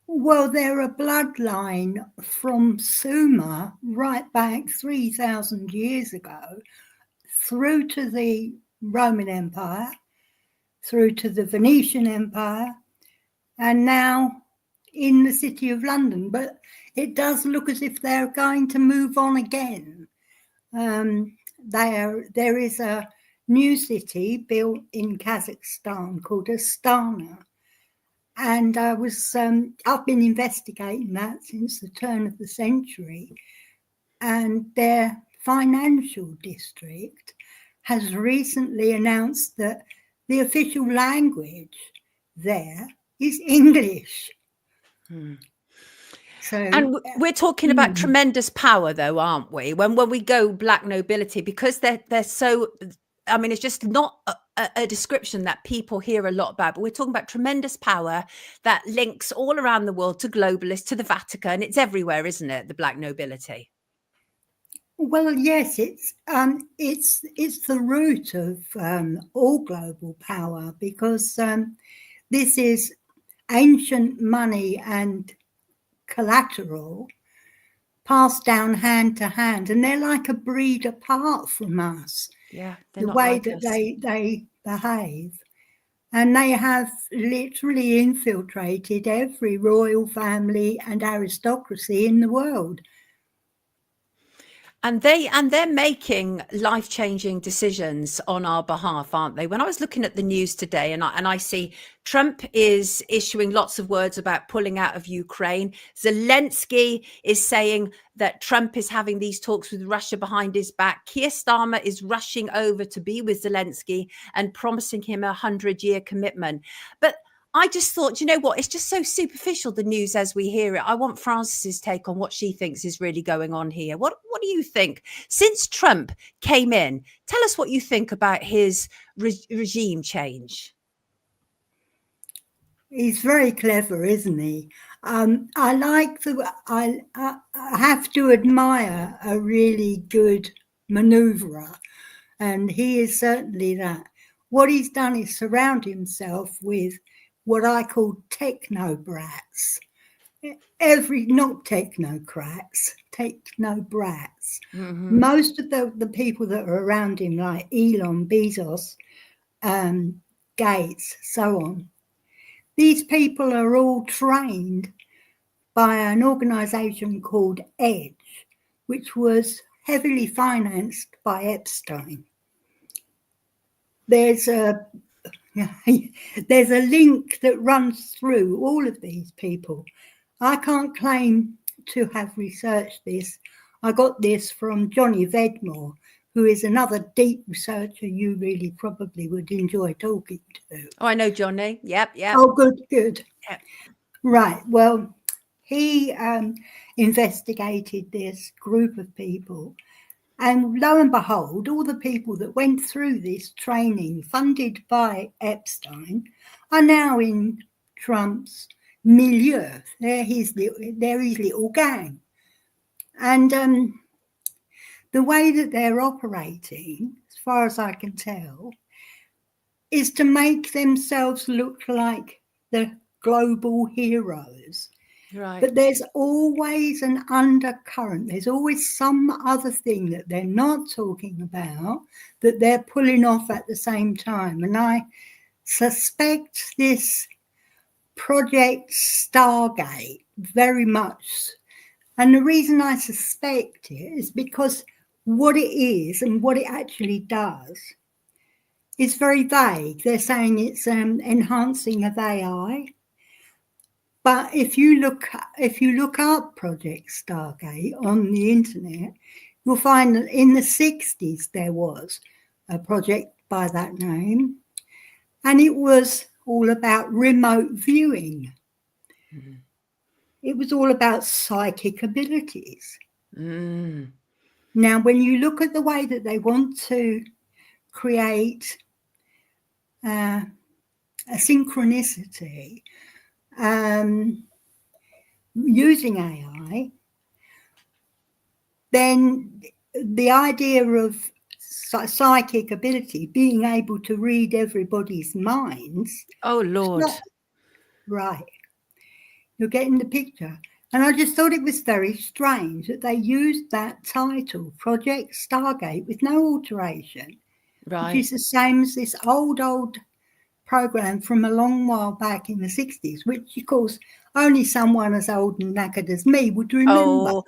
Well, they're a bloodline from Sumer right back 3,000 years ago, through to the Roman Empire, through to the Venetian Empire, and now in the City of London. But it does look as if they're going to move on again. There is a new city built in Kazakhstan called Astana. And I've been investigating that since the turn of the century. And their financial district has recently announced that the official language there is English. So, and we're talking about tremendous power, though, aren't we? When we go black nobility, because they're so, I mean, it's just not a description that people hear a lot about, but we're talking about tremendous power that links all around the world to globalists, to the Vatican. It's everywhere, isn't it? The black nobility. Well, yes, it's the root of all global power, because this is ancient money and collateral passed down hand to hand, and they're like a breed apart from us. Yeah, the way like that they behave, and they have literally infiltrated every royal family and aristocracy in the world. And they're making life-changing decisions on our behalf, aren't they? When I was looking at the news today, and I see Trump is issuing lots of words about pulling out of Ukraine. Zelenskyy is saying that Trump is having these talks with Russia behind his back. Keir Starmer is rushing over to be with Zelenskyy and promising him a 100-year commitment. But I just thought, you know what? It's just so superficial, the news as we hear it. I want Frances's take on what she thinks is really going on here. What do you think? Since Trump came in, tell us what you think about his regime change. He's very clever, isn't he? I have to admire a really good manoeuvrer, and he is certainly that. What he's done is surround himself with what I call techno-brats. Not technocrats, techno-brats. Mm-hmm. Most of the people that are around him, like Elon, Bezos, Gates, so on, these people are all trained by an organization called EDGE, which was heavily financed by Epstein. There's a link that runs through all of these people. I can't claim to have researched this. I got this from Johnny Vedmore, who is another deep researcher you really probably would enjoy talking to. Oh, I know Johnny. Yep. Oh, good. Yep. Right. Well, he investigated this group of people. And lo and behold, all the people that went through this training funded by Epstein are now in Trump's milieu. They're his little gang. And the way that they're operating, as far as I can tell, is to make themselves look like the global heroes. Right. But there's always an undercurrent. There's always some other thing that they're not talking about that they're pulling off at the same time. And I suspect this Project Stargate very much. And the reason I suspect it is because what it is and what it actually does is very vague. They're saying it's enhancing of AI. But if you look up Project Stargate on the internet, you'll find that in the 60s there was a project by that name, and it was all about remote viewing. Mm-hmm. It was all about psychic abilities. Mm. Now, when you look at the way that they want to create a synchronicity, using AI, then the idea of psychic ability, being able to read everybody's minds. Oh, Lord. Right. You're getting the picture. And I just thought it was very strange that they used that title, Project Stargate, with no alteration, right, which is the same as this old program from a long while back in the 60s, which, of course, only someone as old and knackered as me would remember. Oh,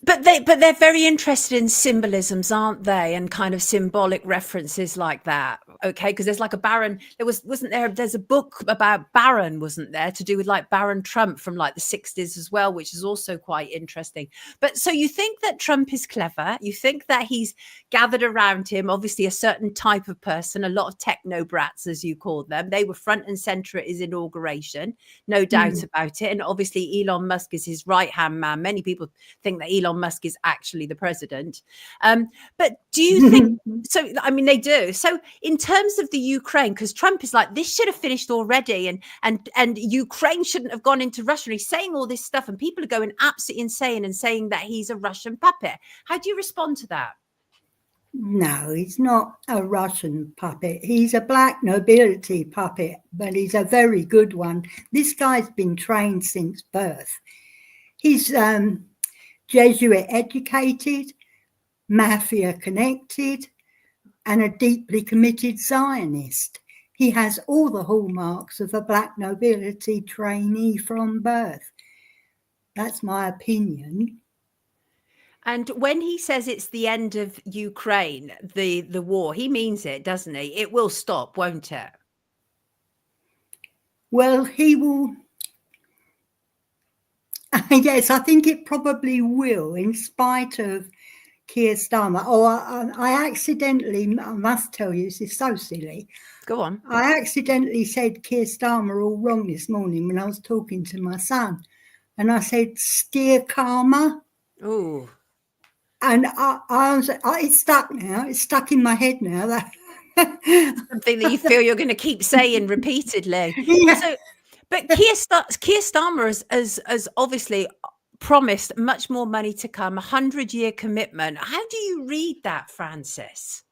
but they're very interested in symbolisms, aren't they? And kind of symbolic references like that. Okay, because there's like a Baron. There's a book about Baron, wasn't there, to do with like Baron Trump from like the 60s as well, which is also quite interesting. But so you think that Trump is clever? You think that he's gathered around him, obviously, a certain type of person, a lot of techno brats, as you call them. They were front and center at his inauguration, no doubt about it. And obviously, Elon Musk is his right-hand man. Many people think that Elon Musk is actually the president. But do you think, so, I mean, they do. So in terms of the Ukraine, because Trump is like, this should have finished already, and Ukraine shouldn't have gone into Russia. And he's saying all this stuff and people are going absolutely insane and saying that he's a Russian puppet. How do you respond to that? No, he's not a Russian puppet. He's a black nobility puppet, but he's a very good one. This guy's been trained since birth. He's Jesuit educated, mafia connected, and a deeply committed Zionist. He has all the hallmarks of a black nobility trainee from birth. That's my opinion. And when he says it's the end of Ukraine, the war, he means it, doesn't he? It will stop, won't it? Well, he will. Yes, I think it probably will, in spite of Keir Starmer. Oh, I accidentally, I must tell you, this is so silly. Go on. I accidentally said Keir Starmer all wrong this morning when I was talking to my son. And I said, steer karma. Ooh. And I was, it's stuck now. It's stuck in my head now. Something that you feel you're going to keep saying repeatedly. Yeah. So, but Keir Starmer has obviously promised much more money to come, 100-year commitment. How do you read that, Francis?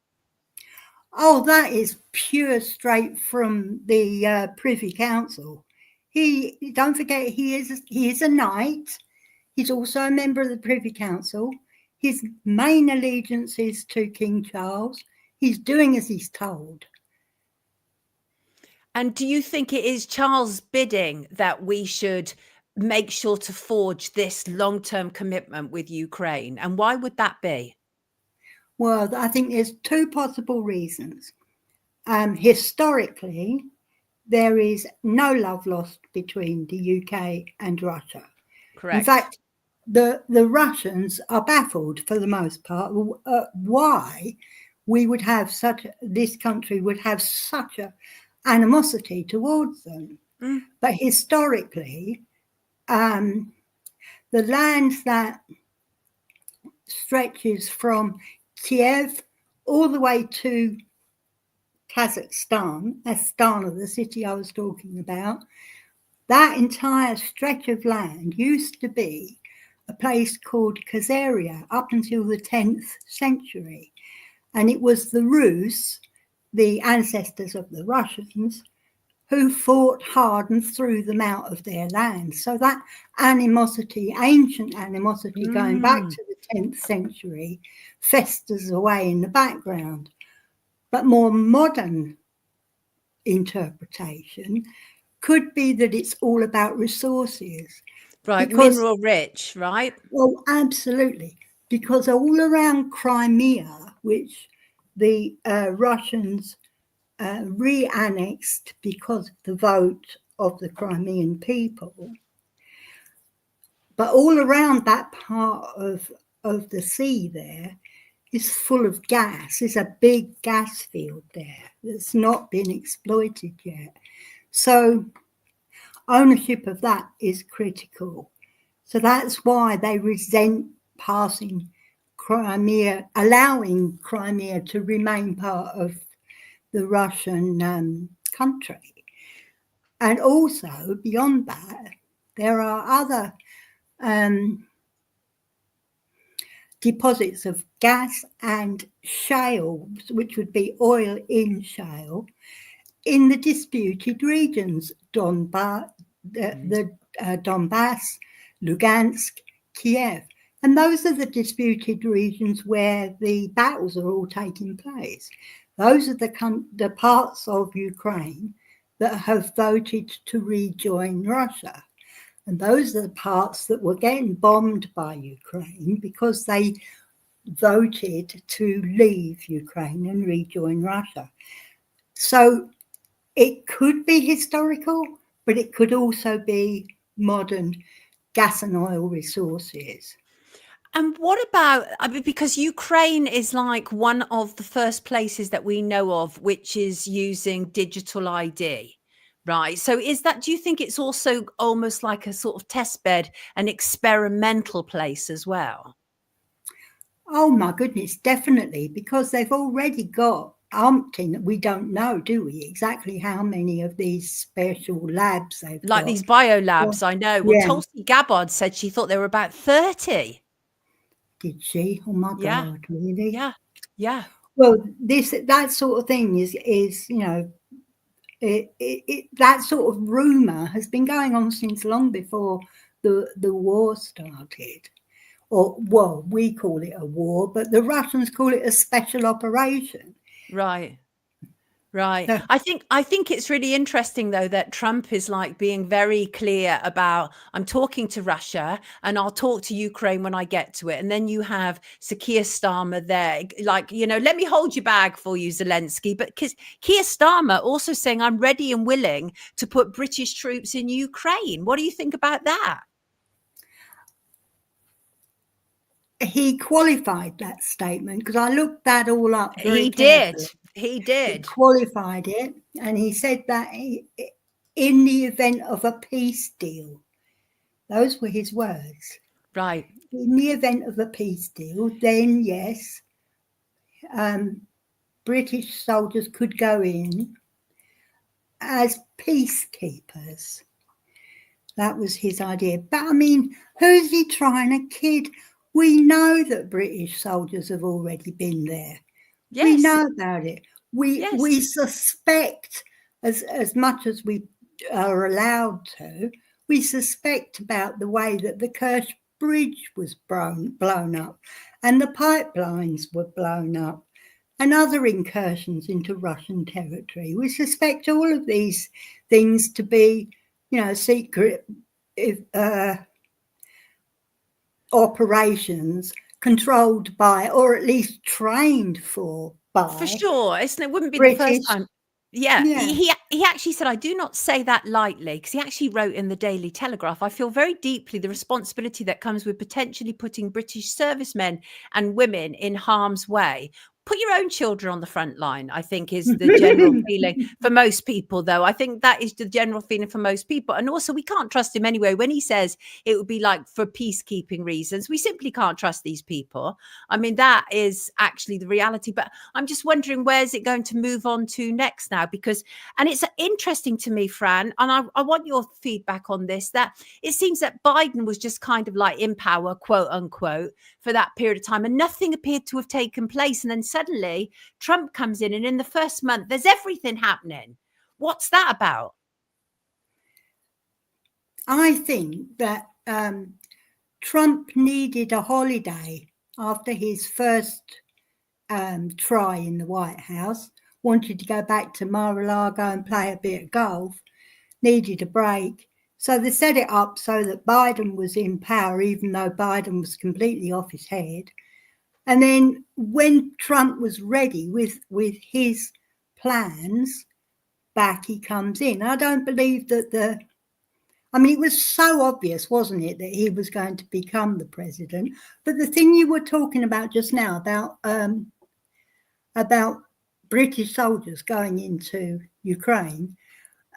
Oh, that is pure straight from the Privy Council. Don't forget, he is a knight. He's also a member of the Privy Council. His main allegiance is to King Charles. He's doing as he's told. And do you think it is Charles' bidding that we should make sure to forge this long-term commitment with Ukraine? And why would that be? Well, I think there's two possible reasons. Historically, there is no love lost between the UK and Russia. Correct. In fact, the Russians are baffled for the most part why we would have this country would have such a animosity towards them. But historically, the land that stretches from Kiev all the way to Kazakhstan, Astana, the city I was talking about, that entire stretch of land used to be a place called Khazaria up until the 10th century. And it was the Rus, the ancestors of the Russians, who fought hard and threw them out of their land. So that animosity, ancient animosity going back to the 10th century, festers away in the background. But more modern interpretation could be that it's all about resources. Right, because, mineral rich, right? Well, absolutely. Because all around Crimea, which the Russians re-annexed because of the vote of the Crimean people, but all around that part of the sea there is full of gas. There's a big gas field there that's not been exploited yet. So ownership of that is critical. So that's why they resent passing Crimea, allowing Crimea to remain part of the Russian country. And also, beyond that, there are other deposits of gas and shale, which would be oil in shale, in the disputed regions, Donbass, Lugansk, Kiev. And those are the disputed regions where the battles are all taking place. Those are the parts of Ukraine that have voted to rejoin Russia. And those are the parts that were getting bombed by Ukraine because they voted to leave Ukraine and rejoin Russia. So it could be historical, but it could also be modern gas and oil resources. And what about, I mean, because Ukraine is like one of the first places that we know of which is using digital ID, right? So do you think it's also almost like a sort of test bed, an experimental place as well? Oh my goodness, definitely, because they've already got umpteen, we don't know, do we, exactly how many of these special labs they've like got. These biolabs, well, I know. Well, yeah. Tulsi Gabbard said she thought there were about 30. Did she? Oh my God, really? Yeah, yeah. Well, that sort of thing is you know, that sort of rumor has been going on since long before the war started. Or, well, we call it a war, but the Russians call it a special operation. Right. Right. I think it's really interesting, though, that Trump is like being very clear about, I'm talking to Russia and I'll talk to Ukraine when I get to it. And then you have Keir Starmer there, like, you know, let me hold your bag for you, Zelenskyy. But because Keir Starmer also saying, I'm ready and willing to put British troops in Ukraine. What do you think about that? He qualified that statement because I looked that all up. He did. He qualified it, and he said that in the event of a peace deal, those were his words. Right. In the event of a peace deal, then yes, British soldiers could go in as peacekeepers. That was his idea. But I mean, who's he trying to kid? We know that British soldiers have already been there. Yes. We know about it. We suspect, as much as we are allowed to, we suspect about the way that the Kerch Bridge was blown up and the pipelines were blown up and other incursions into Russian territory. We suspect all of these things to be, you know, secret operations controlled by, or at least trained for sure. It wouldn't be British, the first time. Yeah. He actually said, I do not say that lightly, because he actually wrote in the Daily Telegraph, I feel very deeply the responsibility that comes with potentially putting British servicemen and women in harm's way. put your own children on the front line, I think, is the general feeling for most people, though. I think that is the general feeling for most people. And also, we can't trust him anyway. When he says it would be like for peacekeeping reasons, we simply can't trust these people. I mean, that is actually the reality. But I'm just wondering, where's it going to move on to next now? Because, and it's interesting to me, Fran, and I want your feedback on this, that it seems that Biden was just kind of like in power, quote unquote, for that period of time, and nothing appeared to have taken place. And then suddenly Trump comes in, and in the first month, there's everything happening. What's that about? I think that Trump needed a holiday after his first try in the White House, wanted to go back to Mar-a-Lago and play a bit of golf, needed a break. So they set it up so that Biden was in power, even though Biden was completely off his head. And then when Trump was ready with his plans back, he comes in. I don't believe that I mean, it was so obvious, wasn't it, that he was going to become the president. But the thing you were talking about just now about British soldiers going into Ukraine,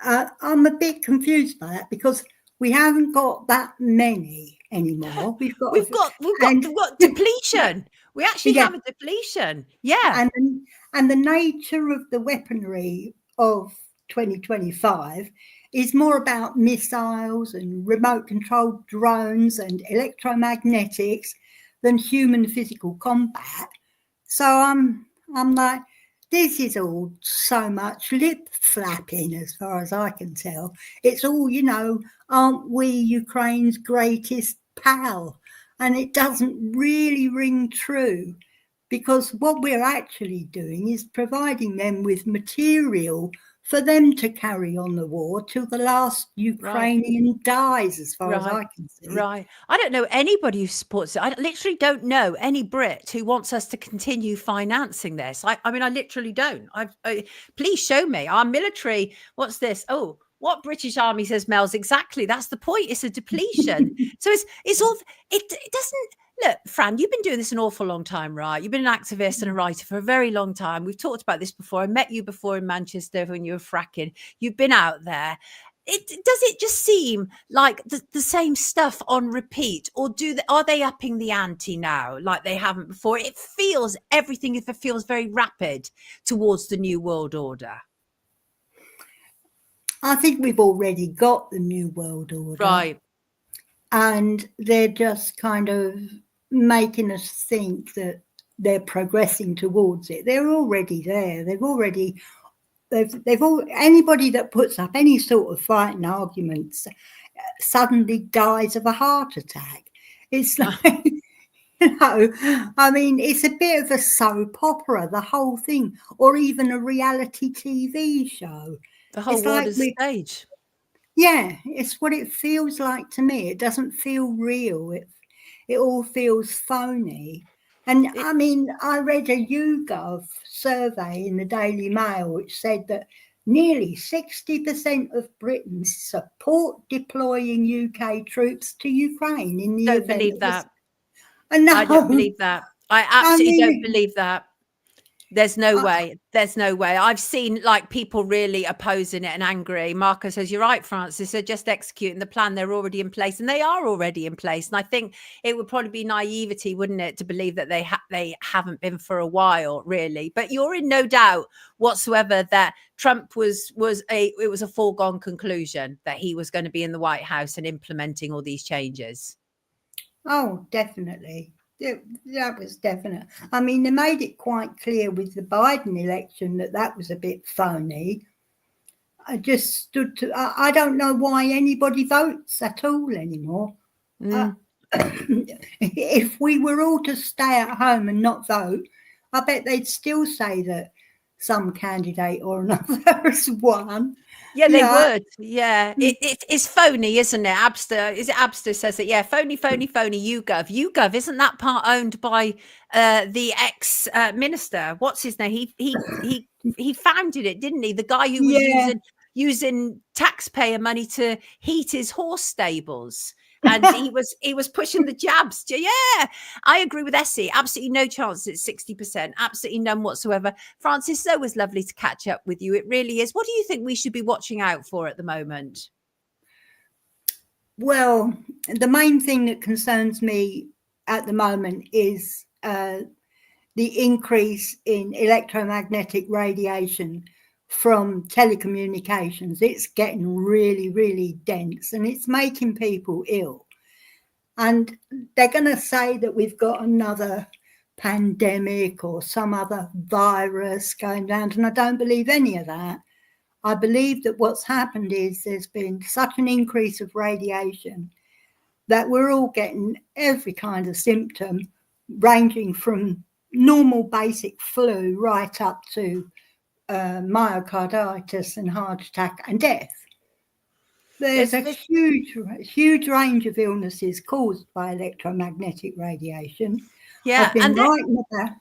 I'm a bit confused by that, because we haven't got that many anymore. We've got depletion. We actually have a depletion. Yeah. And the nature of the weaponry of 2025 is more about missiles and remote controlled drones and electromagnetics than human physical combat. So I'm like, this is all so much lip flapping as far as I can tell. It's all, aren't we Ukraine's greatest pal? And it doesn't really ring true, because what we're actually doing is providing them with material for them to carry on the war till the last Ukrainian dies, as far as I can see. Right. I don't know anybody who supports it. I literally don't know any Brit who wants us to continue financing this. I mean, I literally don't. Please show me. Our military, what's this? Oh, what British Army says, Mel's exactly. That's the point. It's a depletion. So it's all, it doesn't, look, Fran, you've been doing this an awful long time, right? You've been an activist and a writer for a very long time. We've talked about this before. I met you before in Manchester when you were fracking. You've been out there. Does it just seem like the same stuff on repeat, or are they upping the ante now like they haven't before? Everything feels very rapid towards the New World Order. I think we've already got the New World Order. Right. And they're just kind of making us think that they're progressing towards it. They're already there. Anybody that puts up any sort of fighting arguments suddenly dies of a heart attack. It's like, I mean, it's a bit of a soap opera, the whole thing, or even a reality TV show. The whole world is a stage. Yeah, it's what it feels like to me. It doesn't feel real. It all feels phony. And I mean, I read a YouGov survey in the Daily Mail which said that nearly 60% of Britons support deploying UK troops to Ukraine in the event. Don't believe that. No. I don't believe that. I absolutely don't believe that. There's no way. There's no way. I've seen like people really opposing it and angry. Marco says, you're right, Francis. They're just executing the plan. They're already in place, and they are already in place. And I think it would probably be naivety, wouldn't it, to believe that they haven't been for a while, really. But you're in no doubt whatsoever that Trump was a foregone conclusion that he was going to be in the White House and implementing all these changes. Oh, definitely. That was definite. I mean, they made it quite clear with the Biden election that was a bit phony. I just stood to, I don't know why anybody votes at all anymore. If we were all to stay at home and not vote, I bet they'd still say that some candidate or another has won. Yeah, they would. Yeah, it's phony, isn't it? Abster says it. Yeah, phony. YouGov, isn't that part owned by the ex minister? What's his name? He founded it, didn't he? The guy who was using taxpayer money to heat his horse stables. And he was pushing the jabs. Yeah, I agree with Essie. Absolutely no chance it's 60%. Absolutely none whatsoever. Francis, it's always lovely to catch up with you. It really is. What do you think we should be watching out for at the moment? Well, the main thing that concerns me at the moment is the increase in electromagnetic radiation from telecommunications. It's getting really, really dense, and it's making people ill. And they're going to say that we've got another pandemic or some other virus going round, and I don't believe any of that. I believe that what's happened is there's been such an increase of radiation that we're all getting every kind of symptom, ranging from normal basic flu right up to myocarditis and heart attack and death. There's a huge range of illnesses caused by electromagnetic radiation. Yeah, I've been writing about.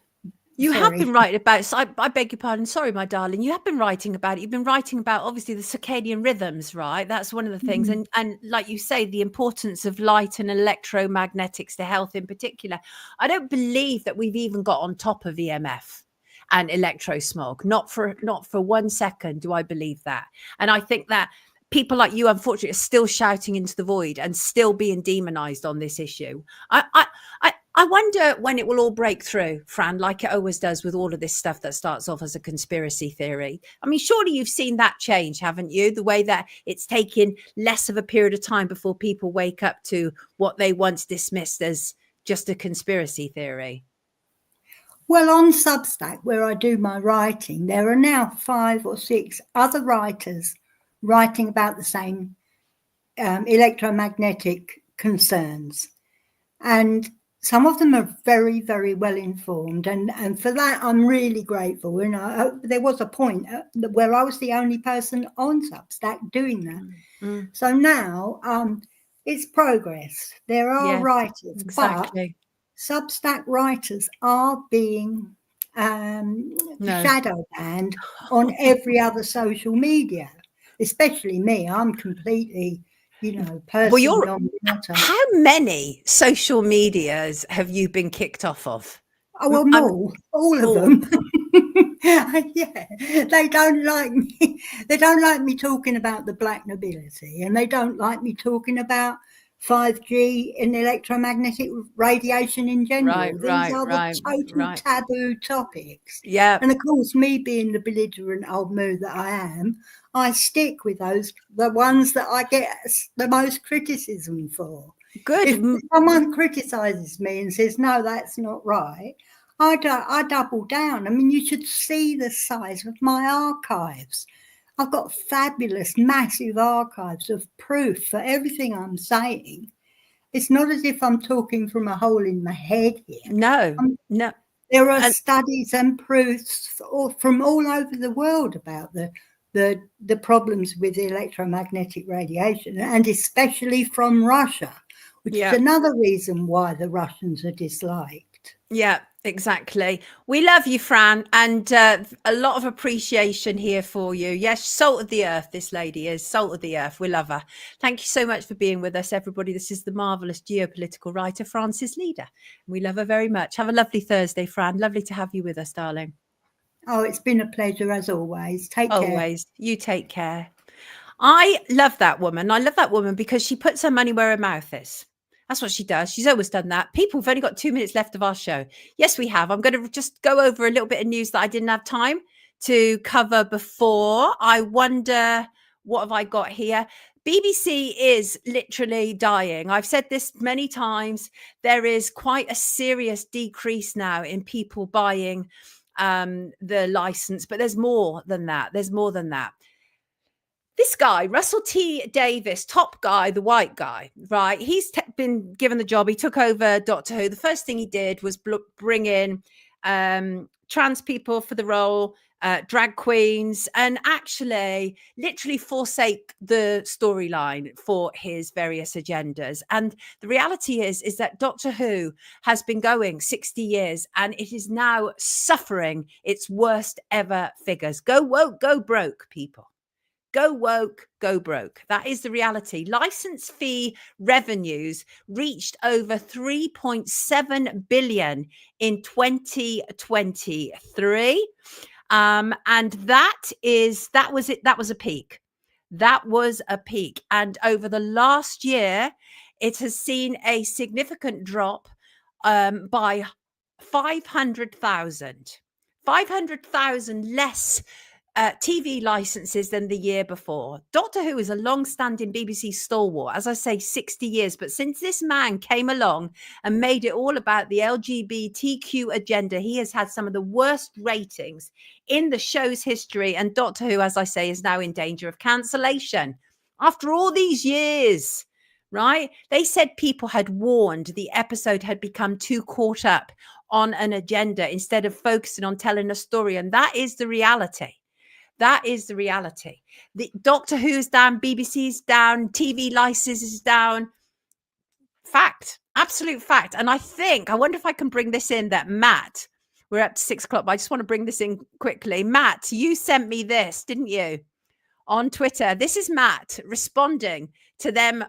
You have been writing about, so I beg your pardon, sorry, my darling. You have been writing about it. You've been writing about, obviously, the circadian rhythms, right? That's one of the things. And like you say, the importance of light and electromagnetics to health in particular. I don't believe that we've even got on top of EMF and electrosmog. Not for 1 second do I believe that. And I think that people like you, unfortunately, are still shouting into the void and still being demonized on this issue. I wonder when it will all break through, Fran, like it always does with all of this stuff that starts off as a conspiracy theory. I mean, surely you've seen that change, haven't you? The way that it's taken less of a period of time before people wake up to what they once dismissed as just a conspiracy theory. Well, on Substack, where I do my writing, there are now 5 or 6 other writers writing about the same electromagnetic concerns. And some of them are very, very well informed. And for that, I'm really grateful. And there was a point where I was the only person on Substack doing that. So now it's progress. There are writers, exactly. but Substack writers are being shadow banned on every other social media, especially me. I'm completely, person how many social medias have you been kicked off of? Oh, well, all of them. Yeah, they don't like me. They don't like me talking about the black nobility, and they don't like me talking about 5G and electromagnetic radiation in general. These are the total taboo topics. Yeah. And of course, me being the belligerent old moo that I am, I stick with the ones that I get the most criticism for. Good. If someone criticizes me and says, no, that's not right, I double down. I mean, you should see the size of my archives. I've got fabulous, massive archives of proof for everything I'm saying. It's not as if I'm talking from a hole in my head here. No. There are studies and proofs from all over the world about the problems with electromagnetic radiation, and especially from Russia, which is another reason why the Russians are disliked. Yeah, exactly. We love you, Fran, and a lot of appreciation here for you. Yes, salt of the earth, this lady is salt of the earth. We love her. Thank you so much for being with us, everybody. This is the marvellous geopolitical writer, Frances Leader. We love her very much. Have a lovely Thursday, Fran. Lovely to have you with us, darling. Oh, it's been a pleasure as always. Take care. Always. You take care. I love that woman. I love that woman because she puts her money where her mouth is. That's what she does. She's always done that. People, we've only got 2 minutes left of our show. Yes, we have. I'm going to just go over a little bit of news that I didn't have time to cover before. I wonder, what have I got here? BBC is literally dying. I've said this many times. There is quite a serious decrease now in people buying the license, but there's more than that. There's more than that. This guy, Russell T. Davis, top guy, the white guy, right? He's been given the job. He took over Doctor Who. The first thing he did was bring in trans people for the role, drag queens, and actually literally forsake the storyline for his various agendas. And the reality is that Doctor Who has been going 60 years and it is now suffering its worst ever figures. Go woke, go broke, people. Go woke, go broke. That is the reality. License fee revenues reached over 3.7 billion in 2023. And that was it. That was a peak. That was a peak. And over the last year, it has seen a significant drop by 500,000. 500,000 less TV licenses than the year before. Doctor Who is a long-standing BBC stalwart, as I say, 60 years. But since this man came along and made it all about the LGBTQ agenda, he has had some of the worst ratings in the show's history. And Doctor Who, as I say, is now in danger of cancellation. After all these years, right? They said people had warned the episode had become too caught up on an agenda instead of focusing on telling a story. And that is the reality. That is the reality. The Doctor Who's down, BBC's down, TV licenses down. Fact, absolute fact. And I wonder if I can bring this in, that Matt, we're up to 6 o'clock, but I just want to bring this in quickly. Matt, you sent me this, didn't you? On Twitter. This is Matt responding to them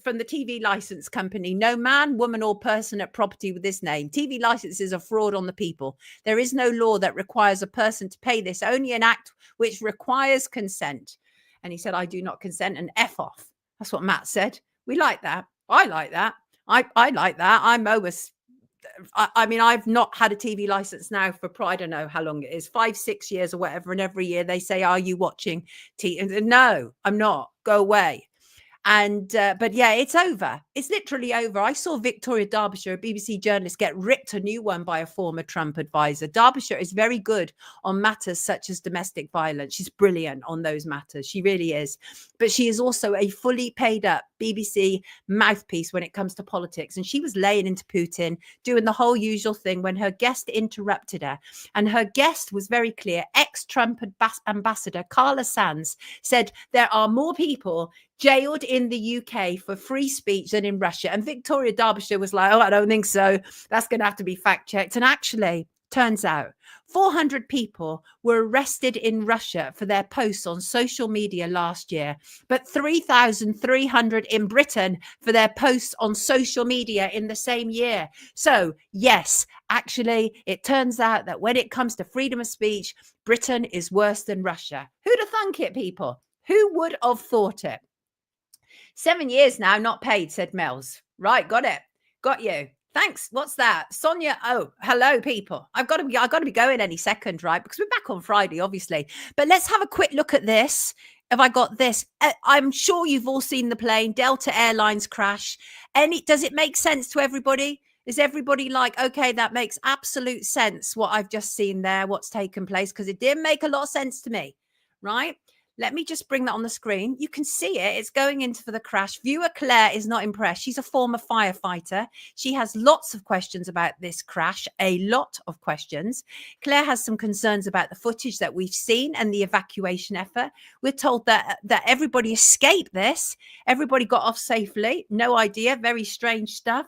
from the TV license company. No man, woman, or person at property with this name. TV licenses are fraud on the people. There is no law that requires a person to pay this, only an act which requires consent. And he said, I do not consent, and F off. That's what Matt said. We like that. I like that. I like that. I'm always... I mean, I've not had a TV license now for I don't know how long it is, 5-6 years or whatever. And every year they say, are you watching TV? No, I'm not. Go away. And but yeah, it's over. It's literally over. I saw Victoria Derbyshire, a BBC journalist, get ripped a new one by a former Trump advisor. Derbyshire is very good on matters such as domestic violence. She's brilliant on those matters. She really is. But she is also a fully paid up BBC mouthpiece when it comes to politics. And she was laying into Putin, doing the whole usual thing when her guest interrupted her. And her guest was very clear. Ex-Trump ambassador Carla Sands said there are more people jailed in the UK for free speech than in Russia. And Victoria Derbyshire was like, oh, I don't think so. That's going to have to be fact checked. And actually, turns out 400 people were arrested in Russia for their posts on social media last year, but 3,300 in Britain for their posts on social media in the same year. So yes, actually, it turns out that when it comes to freedom of speech, Britain is worse than Russia. Who'd have thunk it, people? Who would have thought it? 7 years now, not paid, said Mel's. Right, got it. Got you. Thanks. What's that? Sonia. Oh, hello, people. I've got to be going any second, right? Because we're back on Friday, obviously. But let's have a quick look at this. Have I got this? I'm sure you've all seen the plane, Delta Airlines crash. Does it make sense to everybody? Is everybody like, okay, that makes absolute sense, what I've just seen there, what's taken place? Because it didn't make a lot of sense to me, right? Let me just bring that on the screen. You can see it. It's going into for the crash. Viewer Claire is not impressed. She's a former firefighter. She has lots of questions about this crash, a lot of questions. Claire has some concerns about the footage that we've seen and the evacuation effort. We're told that everybody escaped this. Everybody got off safely. No idea. Very strange stuff.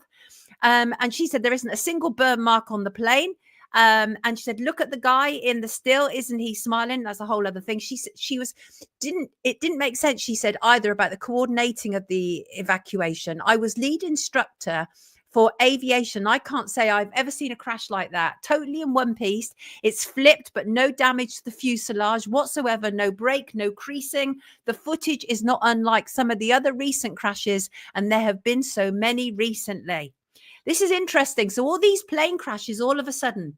And she said there isn't a single burn mark on the plane. And she said, look at the guy in the still, isn't he smiling? That's a whole other thing. It didn't make sense, she said, either about the coordinating of the evacuation. I was lead instructor for aviation. I can't say I've ever seen a crash like that. Totally in one piece. It's flipped, but no damage to the fuselage whatsoever. No break, no creasing. The footage is not unlike some of the other recent crashes, and there have been so many recently. This is interesting. So all these plane crashes all of a sudden,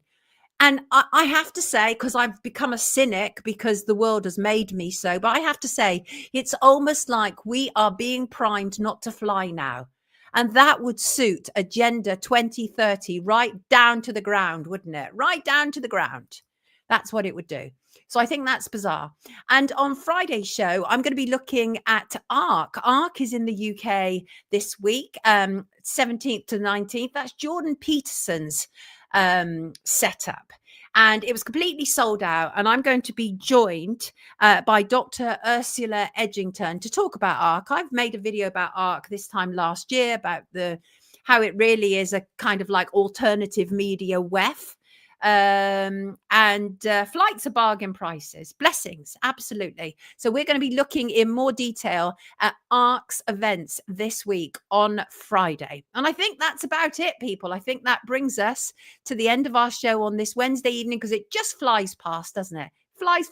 and I have to say, because I've become a cynic because the world has made me so, but I have to say, it's almost like we are being primed not to fly now. And that would suit Agenda 2030 right down to the ground, wouldn't it? Right down to the ground. That's what it would do. So I think that's bizarre. And on Friday's show, I'm going to be looking at ARC. ARC is in the UK this week, 17th to 19th. That's Jordan Peterson's setup. And it was completely sold out. And I'm going to be joined by Dr. Ursula Edgington to talk about ARC. I've made a video about ARC this time last year about how it really is a kind of like alternative media WEF. and flights are bargain prices. Blessings, absolutely. So we're going to be looking in more detail at ARC's events this week on Friday. And I think that's about it, people. I think that brings us to the end of our show on this Wednesday evening, because it just flies past, doesn't it? Flies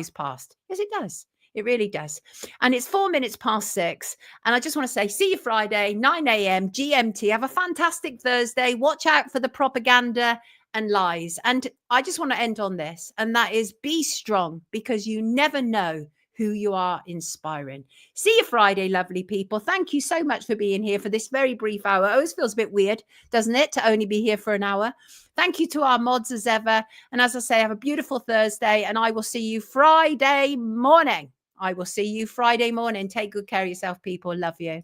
past. Yes, it does. It really does. And it's 4 minutes past 6. And I just want to say, see you Friday, 9 a.m. GMT. Have a fantastic Thursday. Watch out for the propaganda and lies. And I just want to end on this. And that is, be strong, because you never know who you are inspiring. See you Friday, lovely people. Thank you so much for being here for this very brief hour. It always feels a bit weird, doesn't it, to only be here for an hour? Thank you to our mods as ever. And as I say, have a beautiful Thursday. And I will see you Friday morning. Take good care of yourself, people. Love you.